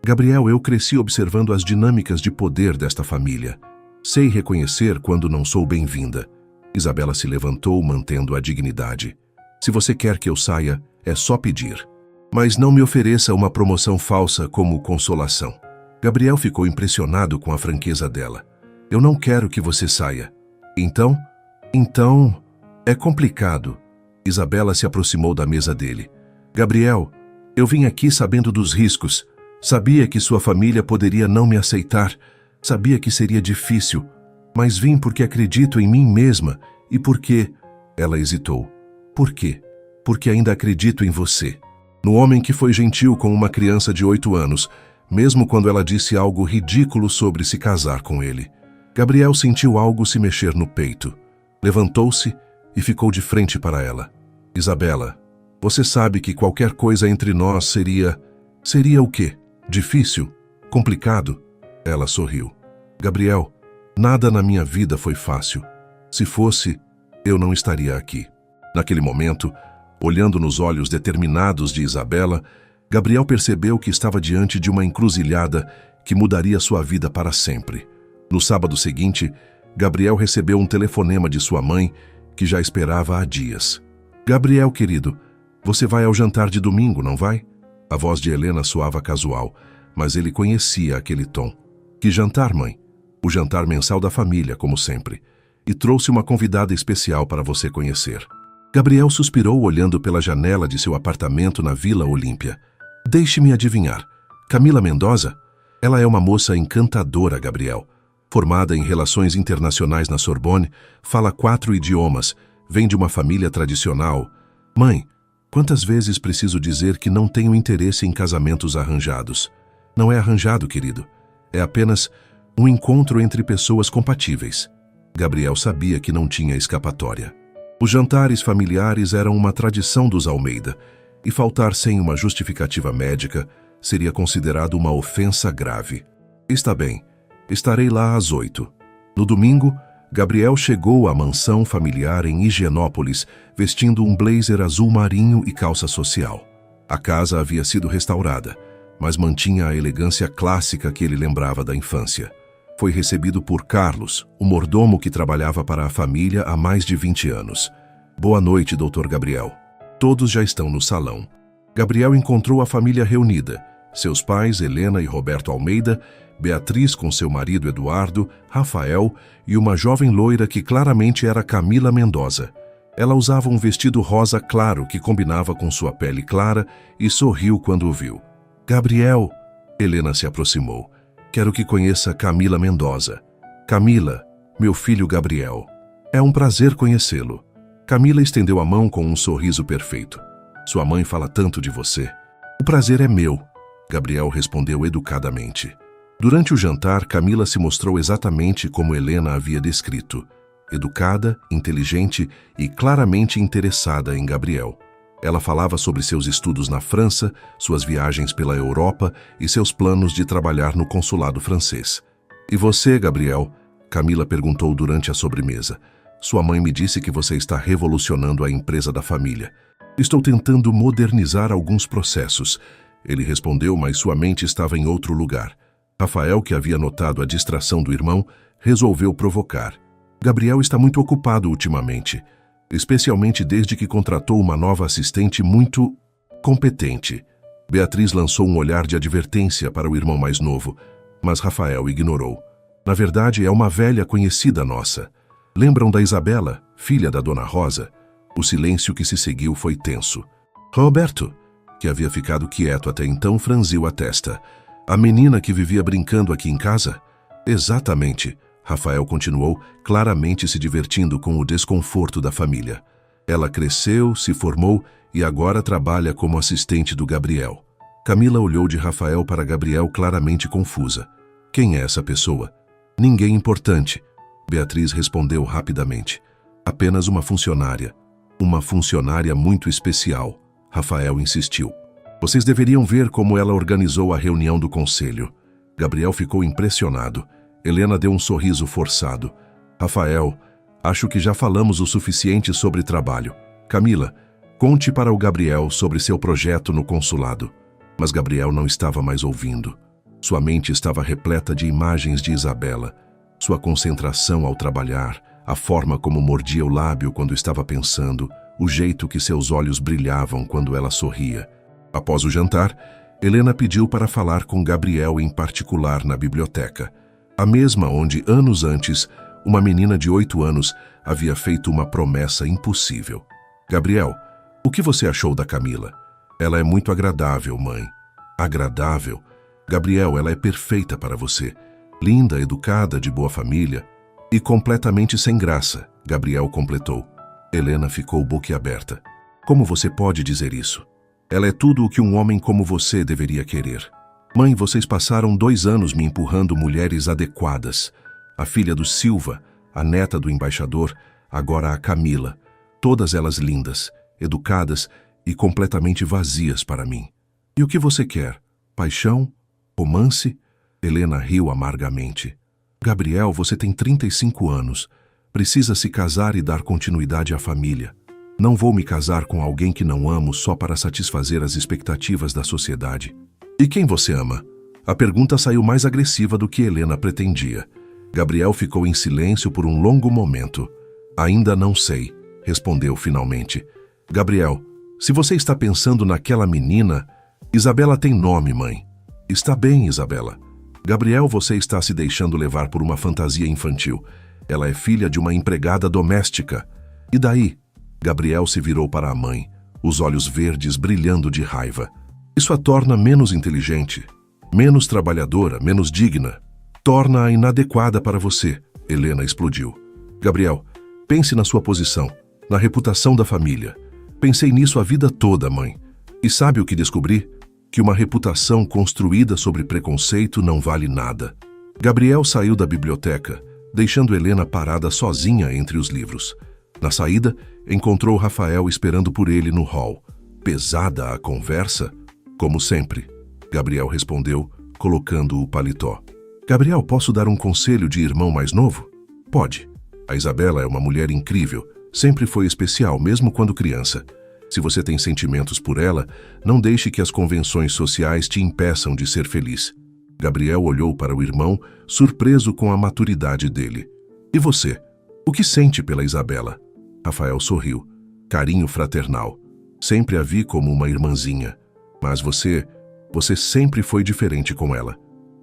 Speaker 1: Gabriel, eu cresci observando as dinâmicas de poder desta família. Sei reconhecer quando não sou bem-vinda. Isabela se levantou, mantendo a dignidade. Se você quer que eu saia, é só pedir. Mas não me ofereça uma promoção falsa como consolação. Gabriel ficou impressionado com a franqueza dela. Eu não quero que você saia. Então, é complicado. Isabela se aproximou da mesa dele. Gabriel, eu vim aqui sabendo dos riscos. Sabia que sua família poderia não me aceitar. Sabia que seria difícil. Mas vim porque acredito em mim mesma e porque... Ela hesitou. Por quê? Porque ainda acredito em você. No homem que foi gentil com uma criança de 8 anos, mesmo quando ela disse algo ridículo sobre se casar com ele. Gabriel sentiu algo se mexer no peito. Levantou-se e ficou de frente para ela. Isabela, você sabe que qualquer coisa entre nós seria... Seria o quê? Difícil? Complicado? Ela sorriu. Gabriel, nada na minha vida foi fácil. Se fosse, eu não estaria aqui. Naquele momento, olhando nos olhos determinados de Isabela, Gabriel percebeu que estava diante de uma encruzilhada que mudaria sua vida para sempre. No sábado seguinte, Gabriel recebeu um telefonema de sua mãe, que já esperava há dias. Gabriel, querido, você vai ao jantar de domingo, não vai? A voz de Helena soava casual, mas ele conhecia aquele tom. Que jantar, mãe? O jantar mensal da família, como sempre. E trouxe uma convidada especial para você conhecer. Gabriel suspirou olhando pela janela de seu apartamento na Vila Olímpia. Deixe-me adivinhar. Camila Mendoza? Ela é uma moça encantadora, Gabriel. Formada em Relações Internacionais na Sorbonne, fala 4 idiomas, vem de uma família tradicional. Mãe, quantas vezes preciso dizer que não tenho interesse em casamentos arranjados? Não é arranjado, querido. É apenas um encontro entre pessoas compatíveis. Gabriel sabia que não tinha escapatória. Os jantares familiares eram uma tradição dos Almeida, e faltar sem uma justificativa médica seria considerado uma ofensa grave. Está bem, estarei lá às 8. No domingo, Gabriel chegou à mansão familiar em Higienópolis, vestindo um blazer azul marinho e calça social. A casa havia sido restaurada, mas mantinha a elegância clássica que ele lembrava da infância. Foi recebido por Carlos, o mordomo que trabalhava para a família há mais de 20 anos. Boa noite, Dr. Gabriel. Todos já estão no salão. Gabriel encontrou a família reunida. Seus pais, Helena e Roberto Almeida, Beatriz com seu marido Eduardo, Rafael e uma jovem loira que claramente era Camila Mendoza. Ela usava um vestido rosa claro que combinava com sua pele clara e sorriu quando o viu. Gabriel, Helena se aproximou. Quero que conheça Camila Mendoza. Camila, Meu filho Gabriel. É um prazer conhecê-lo. Camila estendeu a mão com um sorriso perfeito. Sua mãe fala tanto de você. O prazer é meu, Gabriel respondeu educadamente. Durante o jantar, Camila se mostrou exatamente como Helena havia descrito. Educada, inteligente e claramente interessada em Gabriel. Ela falava sobre seus estudos na França, suas viagens pela Europa e seus planos de trabalhar no consulado francês. E você, Gabriel? Camila perguntou durante a sobremesa. Sua mãe me disse que você está revolucionando a empresa da família. Estou tentando modernizar alguns processos. Ele respondeu, mas sua mente estava em outro lugar. Rafael, que havia notado a distração do irmão, resolveu provocar. Gabriel está muito ocupado ultimamente, especialmente desde que contratou uma nova assistente muito competente. Beatriz lançou um olhar de advertência para o irmão mais novo, mas Rafael ignorou. Na verdade, é uma velha conhecida nossa. Lembram da Isabela, filha da Dona Rosa? O silêncio que se seguiu foi tenso. Roberto, que havia ficado quieto até então, franziu a testa. A menina que vivia brincando aqui em casa? Exatamente. Rafael continuou, claramente se divertindo com o desconforto da família. Ela cresceu, se formou e agora trabalha como assistente do Gabriel. Camila olhou de Rafael para Gabriel claramente confusa. Quem é essa pessoa? Ninguém importante. Beatriz respondeu rapidamente. Apenas uma funcionária. Uma funcionária muito especial. Rafael insistiu. Vocês deveriam ver como ela organizou a reunião do conselho. Gabriel ficou impressionado. Helena deu um sorriso forçado. Rafael, acho que já falamos o suficiente sobre trabalho. Camila, conte para o Gabriel sobre seu projeto no consulado. Mas Gabriel não estava mais ouvindo. Sua mente estava repleta de imagens de Isabela. Sua concentração ao trabalhar, a forma como mordia o lábio quando estava pensando, o jeito que seus olhos brilhavam quando ela sorria. Após o jantar, Helena pediu para falar com Gabriel em particular na biblioteca. A mesma onde, anos antes, uma menina de 8 anos havia feito uma promessa impossível. Gabriel, o que você achou da Camila? Ela é muito agradável, mãe. Agradável? Gabriel, ela é perfeita para você. Linda, educada, de boa família. E completamente sem graça, Gabriel completou. Helena ficou boquiaberta. Como você pode dizer isso? Ela é tudo o que um homem como você deveria querer. Mãe, vocês passaram 2 anos me empurrando mulheres adequadas. A filha do Silva, a neta do embaixador, agora a Camila. Todas elas lindas, educadas e completamente vazias para mim. E o que você quer? Paixão? Romance? Helena riu amargamente. Gabriel, você tem 35 anos. Precisa se casar e dar continuidade à família. Não vou me casar com alguém que não amo só para satisfazer as expectativas da sociedade. E quem você ama? A pergunta saiu mais agressiva do que Helena pretendia. Gabriel ficou em silêncio por um longo momento. Ainda não sei, respondeu finalmente. Gabriel, se você está pensando naquela menina... Isabela tem nome, mãe. Está bem, Isabela. Gabriel, você está se deixando levar por uma fantasia infantil. Ela é filha de uma empregada doméstica. E daí? Gabriel se virou para a mãe, os olhos verdes brilhando de raiva. Isso a torna menos inteligente, menos trabalhadora, menos digna. Torna-a inadequada para você, Helena explodiu. Gabriel, pense na sua posição, na reputação da família. Pensei nisso a vida toda, mãe. E sabe o que descobri? Que uma reputação construída sobre preconceito não vale nada. Gabriel saiu da biblioteca, deixando Helena parada sozinha entre os livros. Na saída, encontrou Rafael esperando por ele no hall. Pesada a conversa? Como sempre, Gabriel respondeu, colocando o paletó. Gabriel, posso dar um conselho de irmão mais novo? Pode. A Isabela é uma mulher incrível, sempre foi especial, mesmo quando criança. Se você tem sentimentos por ela, não deixe que as convenções sociais te impeçam de ser feliz. Gabriel olhou para o irmão, surpreso com a maturidade dele. E você? O que sente pela Isabela? Rafael sorriu. Carinho fraternal. Sempre a vi como uma irmãzinha. Mas você sempre foi diferente com ela.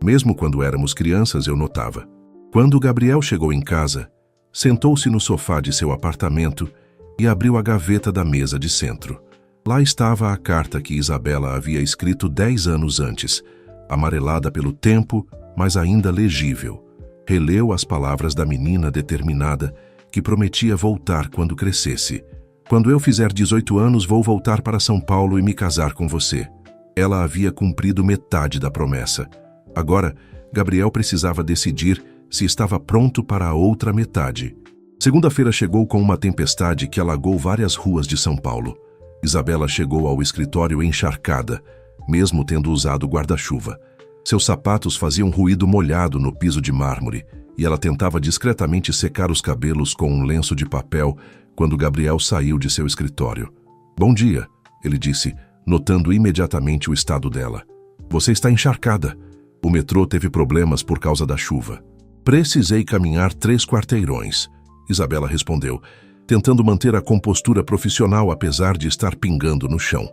Speaker 1: Mesmo quando éramos crianças, eu notava. Quando Gabriel chegou em casa, sentou-se no sofá de seu apartamento e abriu a gaveta da mesa de centro. Lá estava a carta que Isabela havia escrito 10 anos antes, amarelada pelo tempo, mas ainda legível. Releu as palavras da menina determinada que prometia voltar quando crescesse. Quando eu fizer 18 anos, vou voltar para São Paulo e me casar com você. Ela havia cumprido metade da promessa. Agora, Gabriel precisava decidir se estava pronto para a outra metade. Segunda-feira chegou com uma tempestade que alagou várias ruas de São Paulo. Isabela chegou ao escritório encharcada, mesmo tendo usado guarda-chuva. Seus sapatos faziam ruído molhado no piso de mármore e ela tentava discretamente secar os cabelos com um lenço de papel quando Gabriel saiu de seu escritório. "Bom dia", ele disse, notando imediatamente o estado dela. "Você está encharcada. O metrô teve problemas por causa da chuva." "Precisei caminhar 3 quarteirões", Isabela respondeu, tentando manter a compostura profissional apesar de estar pingando no chão.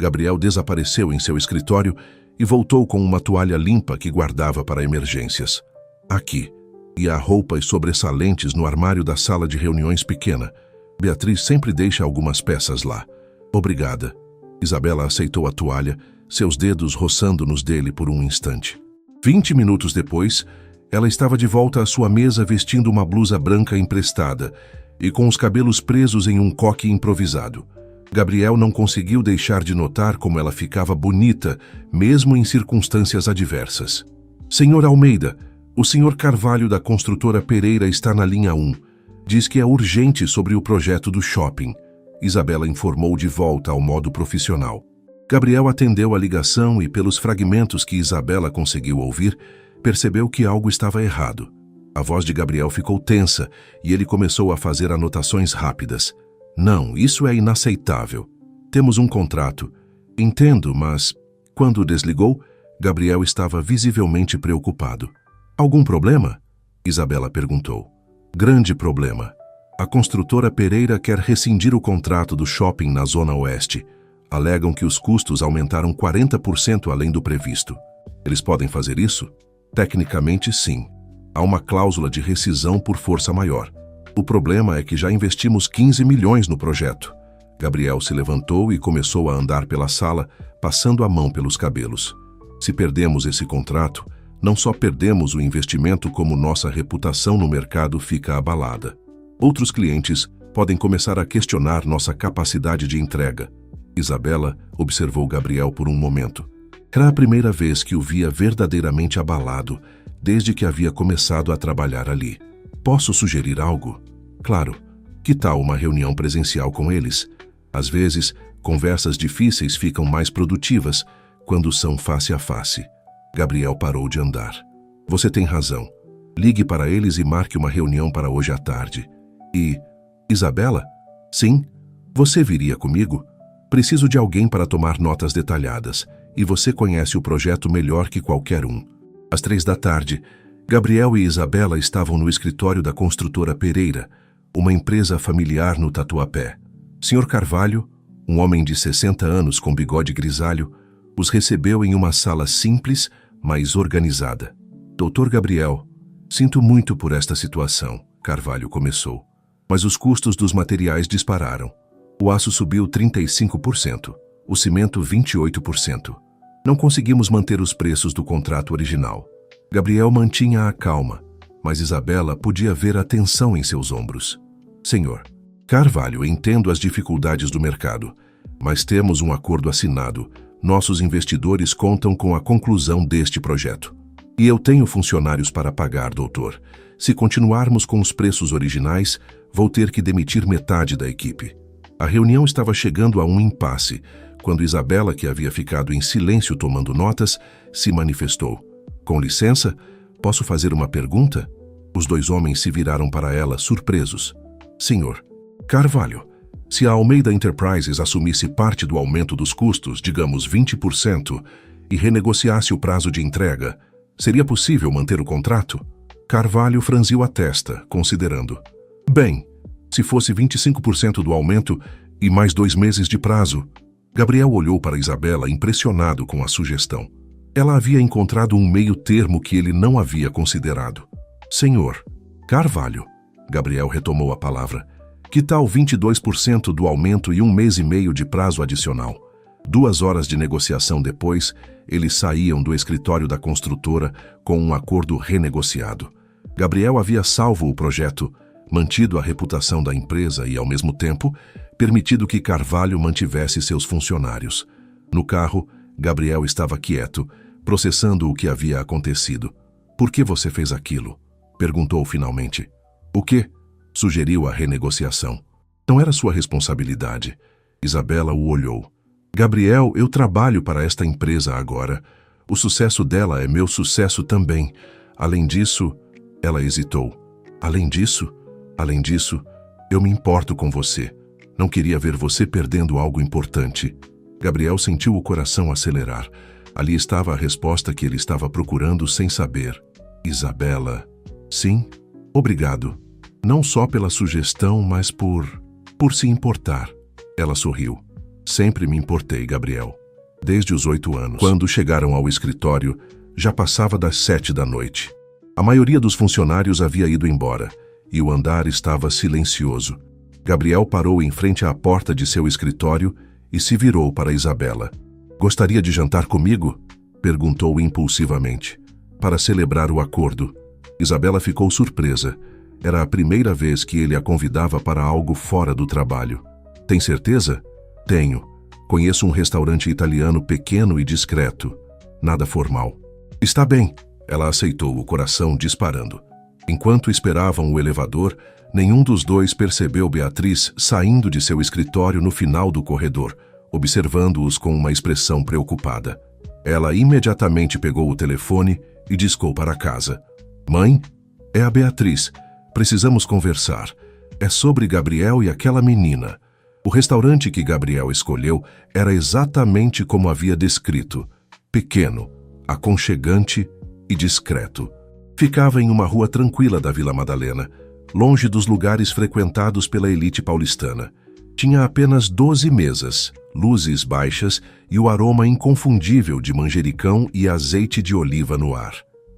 Speaker 1: Gabriel desapareceu em seu escritório e voltou com uma toalha limpa que guardava para emergências. "Aqui." E há roupas sobressalentes no armário da sala de reuniões pequena. Beatriz sempre deixa algumas peças lá. "Obrigada." Isabela aceitou a toalha, seus dedos roçando nos dele por um instante. 20 minutos depois, ela estava de volta à sua mesa vestindo uma blusa branca emprestada e com os cabelos presos em um coque improvisado. Gabriel não conseguiu deixar de notar como ela ficava bonita, mesmo em circunstâncias adversas. "Senhor Almeida, o senhor Carvalho da construtora Pereira está na linha 1. Diz que é urgente sobre o projeto do shopping." Isabela informou de volta ao modo profissional. Gabriel atendeu a ligação e, pelos fragmentos que Isabela conseguiu ouvir, percebeu que algo estava errado. A voz de Gabriel ficou tensa e ele começou a fazer anotações rápidas. "Não, isso é inaceitável. Temos um contrato. Entendo, mas..." Quando desligou, Gabriel estava visivelmente preocupado. "Algum problema?" Isabela perguntou. "Grande problema. A construtora Pereira quer rescindir o contrato do shopping na Zona Oeste. Alegam que os custos aumentaram 40% além do previsto. Eles podem fazer isso? Tecnicamente, sim. Há uma cláusula de rescisão por força maior. O problema é que já investimos 15 milhões no projeto." Gabriel se levantou e começou a andar pela sala, passando a mão pelos cabelos. "Se perdemos esse contrato, não só perdemos o investimento, como nossa reputação no mercado fica abalada. Outros clientes podem começar a questionar nossa capacidade de entrega." Isabela observou Gabriel por um momento. Era a primeira vez que o via verdadeiramente abalado, desde que havia começado a trabalhar ali. "Posso sugerir algo?" "Claro. Que tal uma reunião presencial com eles? Às vezes, conversas difíceis ficam mais produtivas quando são face a face." Gabriel parou de andar. "Você tem razão. Ligue para eles e marque uma reunião para hoje à tarde." "E... Isabela?" "Sim. Você viria comigo? Preciso de alguém para tomar notas detalhadas, e você conhece o projeto melhor que qualquer um." Às 15h, Gabriel e Isabela estavam no escritório da construtora Pereira, uma empresa familiar no Tatuapé. Sr. Carvalho, um homem de 60 anos com bigode grisalho, os recebeu em uma sala simples, mas organizada. "Dr. Gabriel, sinto muito por esta situação", Carvalho começou. "Mas os custos dos materiais dispararam. O aço subiu 35%, o cimento 28%. Não conseguimos manter os preços do contrato original." Gabriel mantinha a calma, mas Isabela podia ver a tensão em seus ombros. "Senhor Carvalho, entendo as dificuldades do mercado, mas temos um acordo assinado. Nossos investidores contam com a conclusão deste projeto. E eu tenho funcionários para pagar, doutor. Se continuarmos com os preços originais, vou ter que demitir metade da equipe." A reunião estava chegando a um impasse, quando Isabela, que havia ficado em silêncio tomando notas, se manifestou. "Com licença, posso fazer uma pergunta?" Os 2 homens se viraram para ela, surpresos. "Senhor Carvalho, se a Almeida Enterprises assumisse parte do aumento dos custos, digamos 20%, e renegociasse o prazo de entrega, seria possível manter o contrato?" Carvalho franziu a testa, considerando. "Bem, se fosse 25% do aumento e mais 2 meses de prazo..." Gabriel olhou para Isabela, impressionado com a sugestão. Ela havia encontrado um meio termo que ele não havia considerado. "Senhor Carvalho", Gabriel retomou a palavra, "que tal 22% do aumento e 1 mês e meio de prazo adicional?" 2 horas de negociação depois, eles saíam do escritório da construtora com um acordo renegociado. Gabriel havia salvo o projeto, mantido a reputação da empresa e, ao mesmo tempo, permitido que Carvalho mantivesse seus funcionários. No carro, Gabriel estava quieto, processando o que havia acontecido. "Por que você fez aquilo?" perguntou finalmente. "O quê?" Sugeriu a renegociação. "Não era sua responsabilidade." Isabela o olhou. "Gabriel, eu trabalho para esta empresa agora. O sucesso dela é meu sucesso também. Além disso..." Ela hesitou. Além disso, eu me importo com você. Não queria ver você perdendo algo importante." Gabriel sentiu o coração acelerar. Ali estava a resposta que ele estava procurando sem saber. "Isabela, sim, obrigado. Não só pela sugestão, mas por se importar." Ela sorriu. "Sempre me importei, Gabriel. Desde os 8 anos. Quando chegaram ao escritório, já passava das 7 da noite. A maioria dos funcionários havia ido embora, e o andar estava silencioso. Gabriel parou em frente à porta de seu escritório e se virou para Isabela. "Gostaria de jantar comigo?" perguntou impulsivamente. "Para celebrar o acordo." Isabela ficou surpresa. Era a primeira vez que ele a convidava para algo fora do trabalho. "Tem certeza?" "Tenho. Conheço um restaurante italiano pequeno e discreto. Nada formal." "Está bem." Ela aceitou, o coração disparando. Enquanto esperavam o elevador, nenhum dos dois percebeu Beatriz saindo de seu escritório no final do corredor, observando-os com uma expressão preocupada. Ela imediatamente pegou o telefone e discou para casa. "Mãe, é a Beatriz. Precisamos conversar. É sobre Gabriel e aquela menina." O restaurante que Gabriel escolheu era exatamente como havia descrito. Pequeno, aconchegante e discreto. Ficava em uma rua tranquila da Vila Madalena, longe dos lugares frequentados pela elite paulistana. Tinha apenas 12 mesas, luzes baixas e o aroma inconfundível de manjericão e azeite de oliva no ar.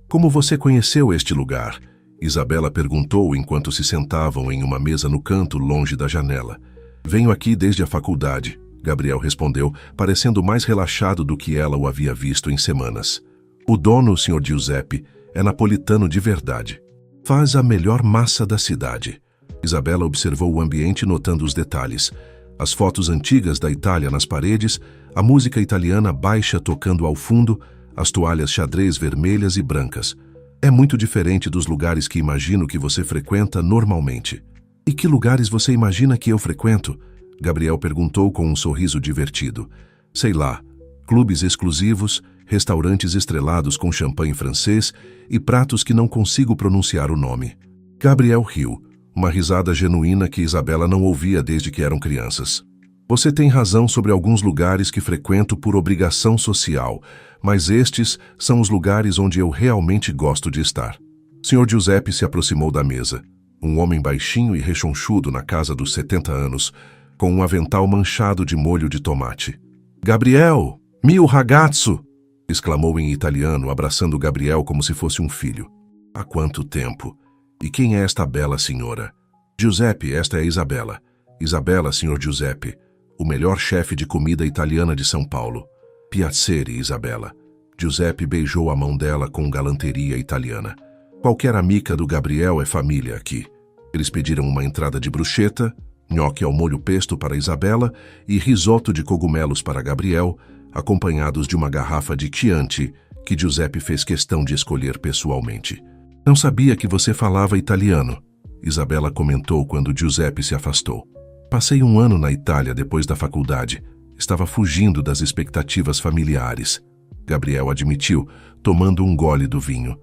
Speaker 1: "Como você conheceu este lugar?" Isabela perguntou enquanto se sentavam em uma mesa no canto, longe da janela. "Venho aqui desde a faculdade", Gabriel respondeu, parecendo mais relaxado do que ela o havia visto em semanas. "O dono, o Sr. Giuseppe, é napolitano de verdade. Faz a melhor massa da cidade." Isabela observou o ambiente, notando os detalhes. As fotos antigas da Itália nas paredes, a música italiana baixa tocando ao fundo, as toalhas xadrez vermelhas e brancas. "É muito diferente dos lugares que imagino que você frequenta normalmente." "E que lugares você imagina que eu frequento?" Gabriel perguntou com um sorriso divertido. "Sei lá, clubes exclusivos, restaurantes estrelados com champanhe francês e pratos que não consigo pronunciar o nome." Gabriel riu, uma risada genuína que Isabela não ouvia desde que eram crianças. "Você tem razão sobre alguns lugares que frequento por obrigação social, mas estes são os lugares onde eu realmente gosto de estar." Sr. Giuseppe se aproximou da mesa. Um homem baixinho e rechonchudo na casa dos 70 anos, com um avental manchado de molho de tomate. "Gabriel, mio ragazzo!" exclamou em italiano, abraçando Gabriel como se fosse um filho. "Há quanto tempo? E quem é esta bela senhora?" "Giuseppe, esta é Isabela. Isabela, Sr. Giuseppe, o melhor chefe de comida italiana de São Paulo." "Piacere, Isabela." Giuseppe beijou a mão dela com galanteria italiana. "Qualquer amiga do Gabriel é família aqui." Eles pediram uma entrada de bruschetta, nhoque ao molho pesto para Isabela e risoto de cogumelos para Gabriel, acompanhados de uma garrafa de Chianti que Giuseppe fez questão de escolher pessoalmente. "Não sabia que você falava italiano", Isabela comentou quando Giuseppe se afastou. "Passei um ano na Itália depois da faculdade. Estava fugindo das expectativas familiares." Gabriel admitiu, tomando um gole do vinho.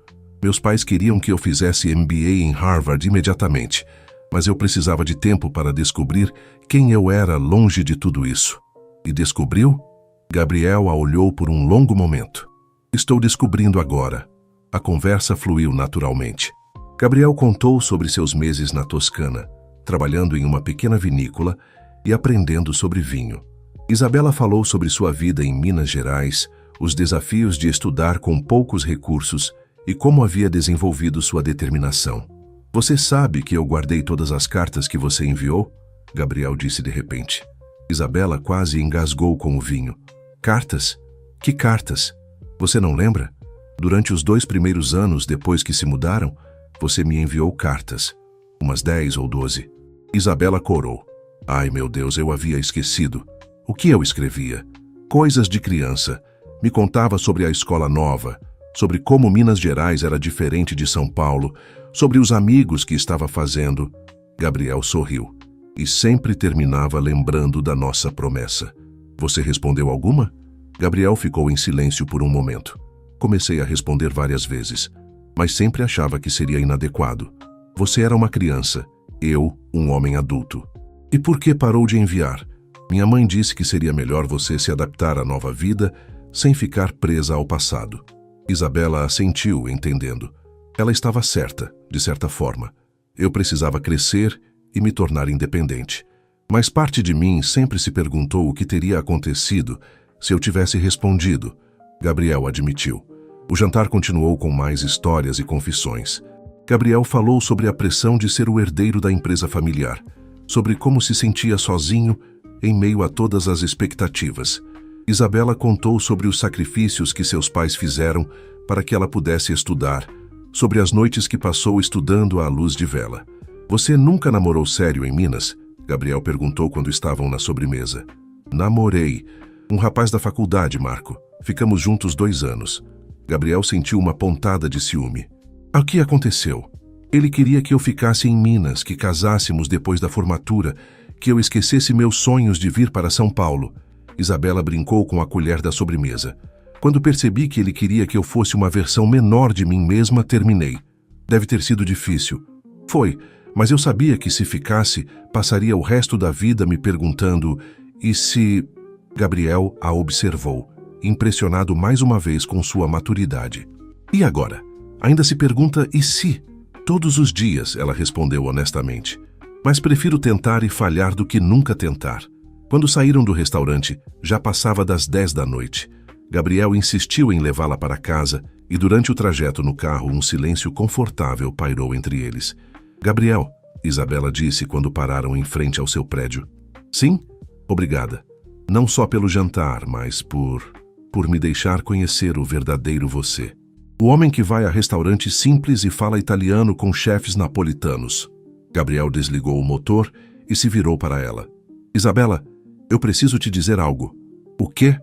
Speaker 1: "Meus pais queriam que eu fizesse MBA em Harvard imediatamente, mas eu precisava de tempo para descobrir quem eu era longe de tudo isso." "E descobriu?" Gabriel a olhou por um longo momento. "Estou descobrindo agora." A conversa fluiu naturalmente. Gabriel contou sobre seus meses na Toscana, trabalhando em uma pequena vinícola e aprendendo sobre vinho. Isabela falou sobre sua vida em Minas Gerais, os desafios de estudar com poucos recursos e como havia desenvolvido sua determinação. "Você sabe que eu guardei todas as cartas que você enviou?" Gabriel disse de repente. Isabela quase engasgou com o vinho. "Cartas? Que cartas? Você não lembra? Durante os 2 primeiros anos depois que se mudaram, Você me enviou cartas. Umas 10 ou 12. Isabela corou. Ai, meu Deus, eu havia esquecido. O que eu escrevia? Coisas de criança. Me contava sobre a escola nova, sobre como Minas Gerais era diferente de São Paulo, sobre os amigos que estava fazendo. Gabriel sorriu e sempre terminava lembrando da nossa promessa. Você respondeu alguma? Gabriel ficou em silêncio por um momento. Comecei a responder várias vezes, mas sempre achava que seria inadequado. Você era uma criança, eu, um homem adulto. E por que parou de enviar? Minha mãe disse que seria melhor você se adaptar à nova vida sem ficar presa ao passado. Isabela assentiu, entendendo. Ela estava certa, de certa forma. Eu precisava crescer e me tornar independente. Mas parte de mim sempre se perguntou o que teria acontecido se eu tivesse respondido. Gabriel admitiu. O jantar continuou com mais histórias e confissões. Gabriel falou sobre a pressão de ser o herdeiro da empresa familiar, sobre como se sentia sozinho em meio a todas as expectativas. Isabela contou sobre os sacrifícios que seus pais fizeram para que ela pudesse estudar, sobre as noites que passou estudando à luz de vela. Você nunca namorou sério em Minas? Gabriel perguntou quando estavam na sobremesa. Namorei. Um rapaz da faculdade, Marco. Ficamos juntos 2 anos. Gabriel sentiu uma pontada de ciúme. O que aconteceu? Ele queria que eu ficasse em Minas, que casássemos depois da formatura, que eu esquecesse meus sonhos de vir para São Paulo. Isabela brincou com a colher da sobremesa. Quando percebi que ele queria que eu fosse uma versão menor de mim mesma, terminei. Deve ter sido difícil. Foi, mas eu sabia que se ficasse, passaria o resto da vida me perguntando, e se... Gabriel a observou, impressionado mais uma vez com sua maturidade. E agora? Ainda se pergunta, e se? Todos os dias, ela respondeu honestamente. Mas prefiro tentar e falhar do que nunca tentar. Quando saíram do restaurante, já passava das 10 da noite. Gabriel insistiu em levá-la para casa e durante o trajeto no carro um silêncio confortável pairou entre eles. Gabriel, Isabela disse quando pararam em frente ao seu prédio. Sim? Obrigada. Não só pelo jantar, mas por me deixar conhecer o verdadeiro você. O homem que vai a restaurantes simples e fala italiano com chefes napolitanos. Gabriel desligou o motor e se virou para ela. Isabela, eu preciso te dizer algo. O quê?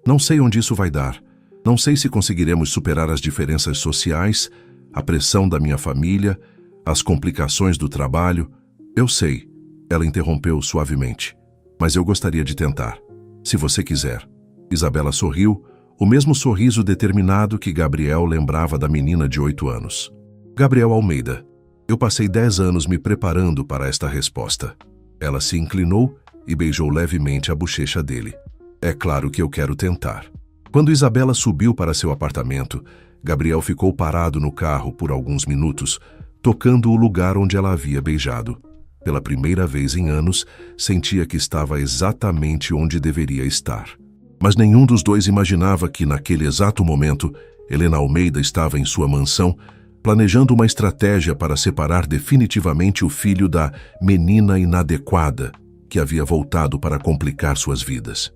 Speaker 1: Não sei onde isso vai dar. Não sei se conseguiremos superar as diferenças sociais, a pressão da minha família, as complicações do trabalho. Eu sei, ela interrompeu suavemente. Mas eu gostaria de tentar. Se você quiser. Isabela sorriu, o mesmo sorriso determinado que Gabriel lembrava da menina de 8 anos. Gabriel Almeida. Eu passei 10 anos me preparando para esta resposta. Ela se inclinou e beijou levemente a bochecha dele. É claro que eu quero tentar. Quando Isabela subiu para seu apartamento, Gabriel ficou parado no carro por alguns minutos, tocando o lugar onde ela havia beijado. Pela primeira vez em anos, sentia que estava exatamente onde deveria estar. Mas nenhum dos dois imaginava que, naquele exato momento, Helena Almeida estava em sua mansão, planejando uma estratégia para separar definitivamente o filho da menina inadequada que havia voltado para complicar suas vidas.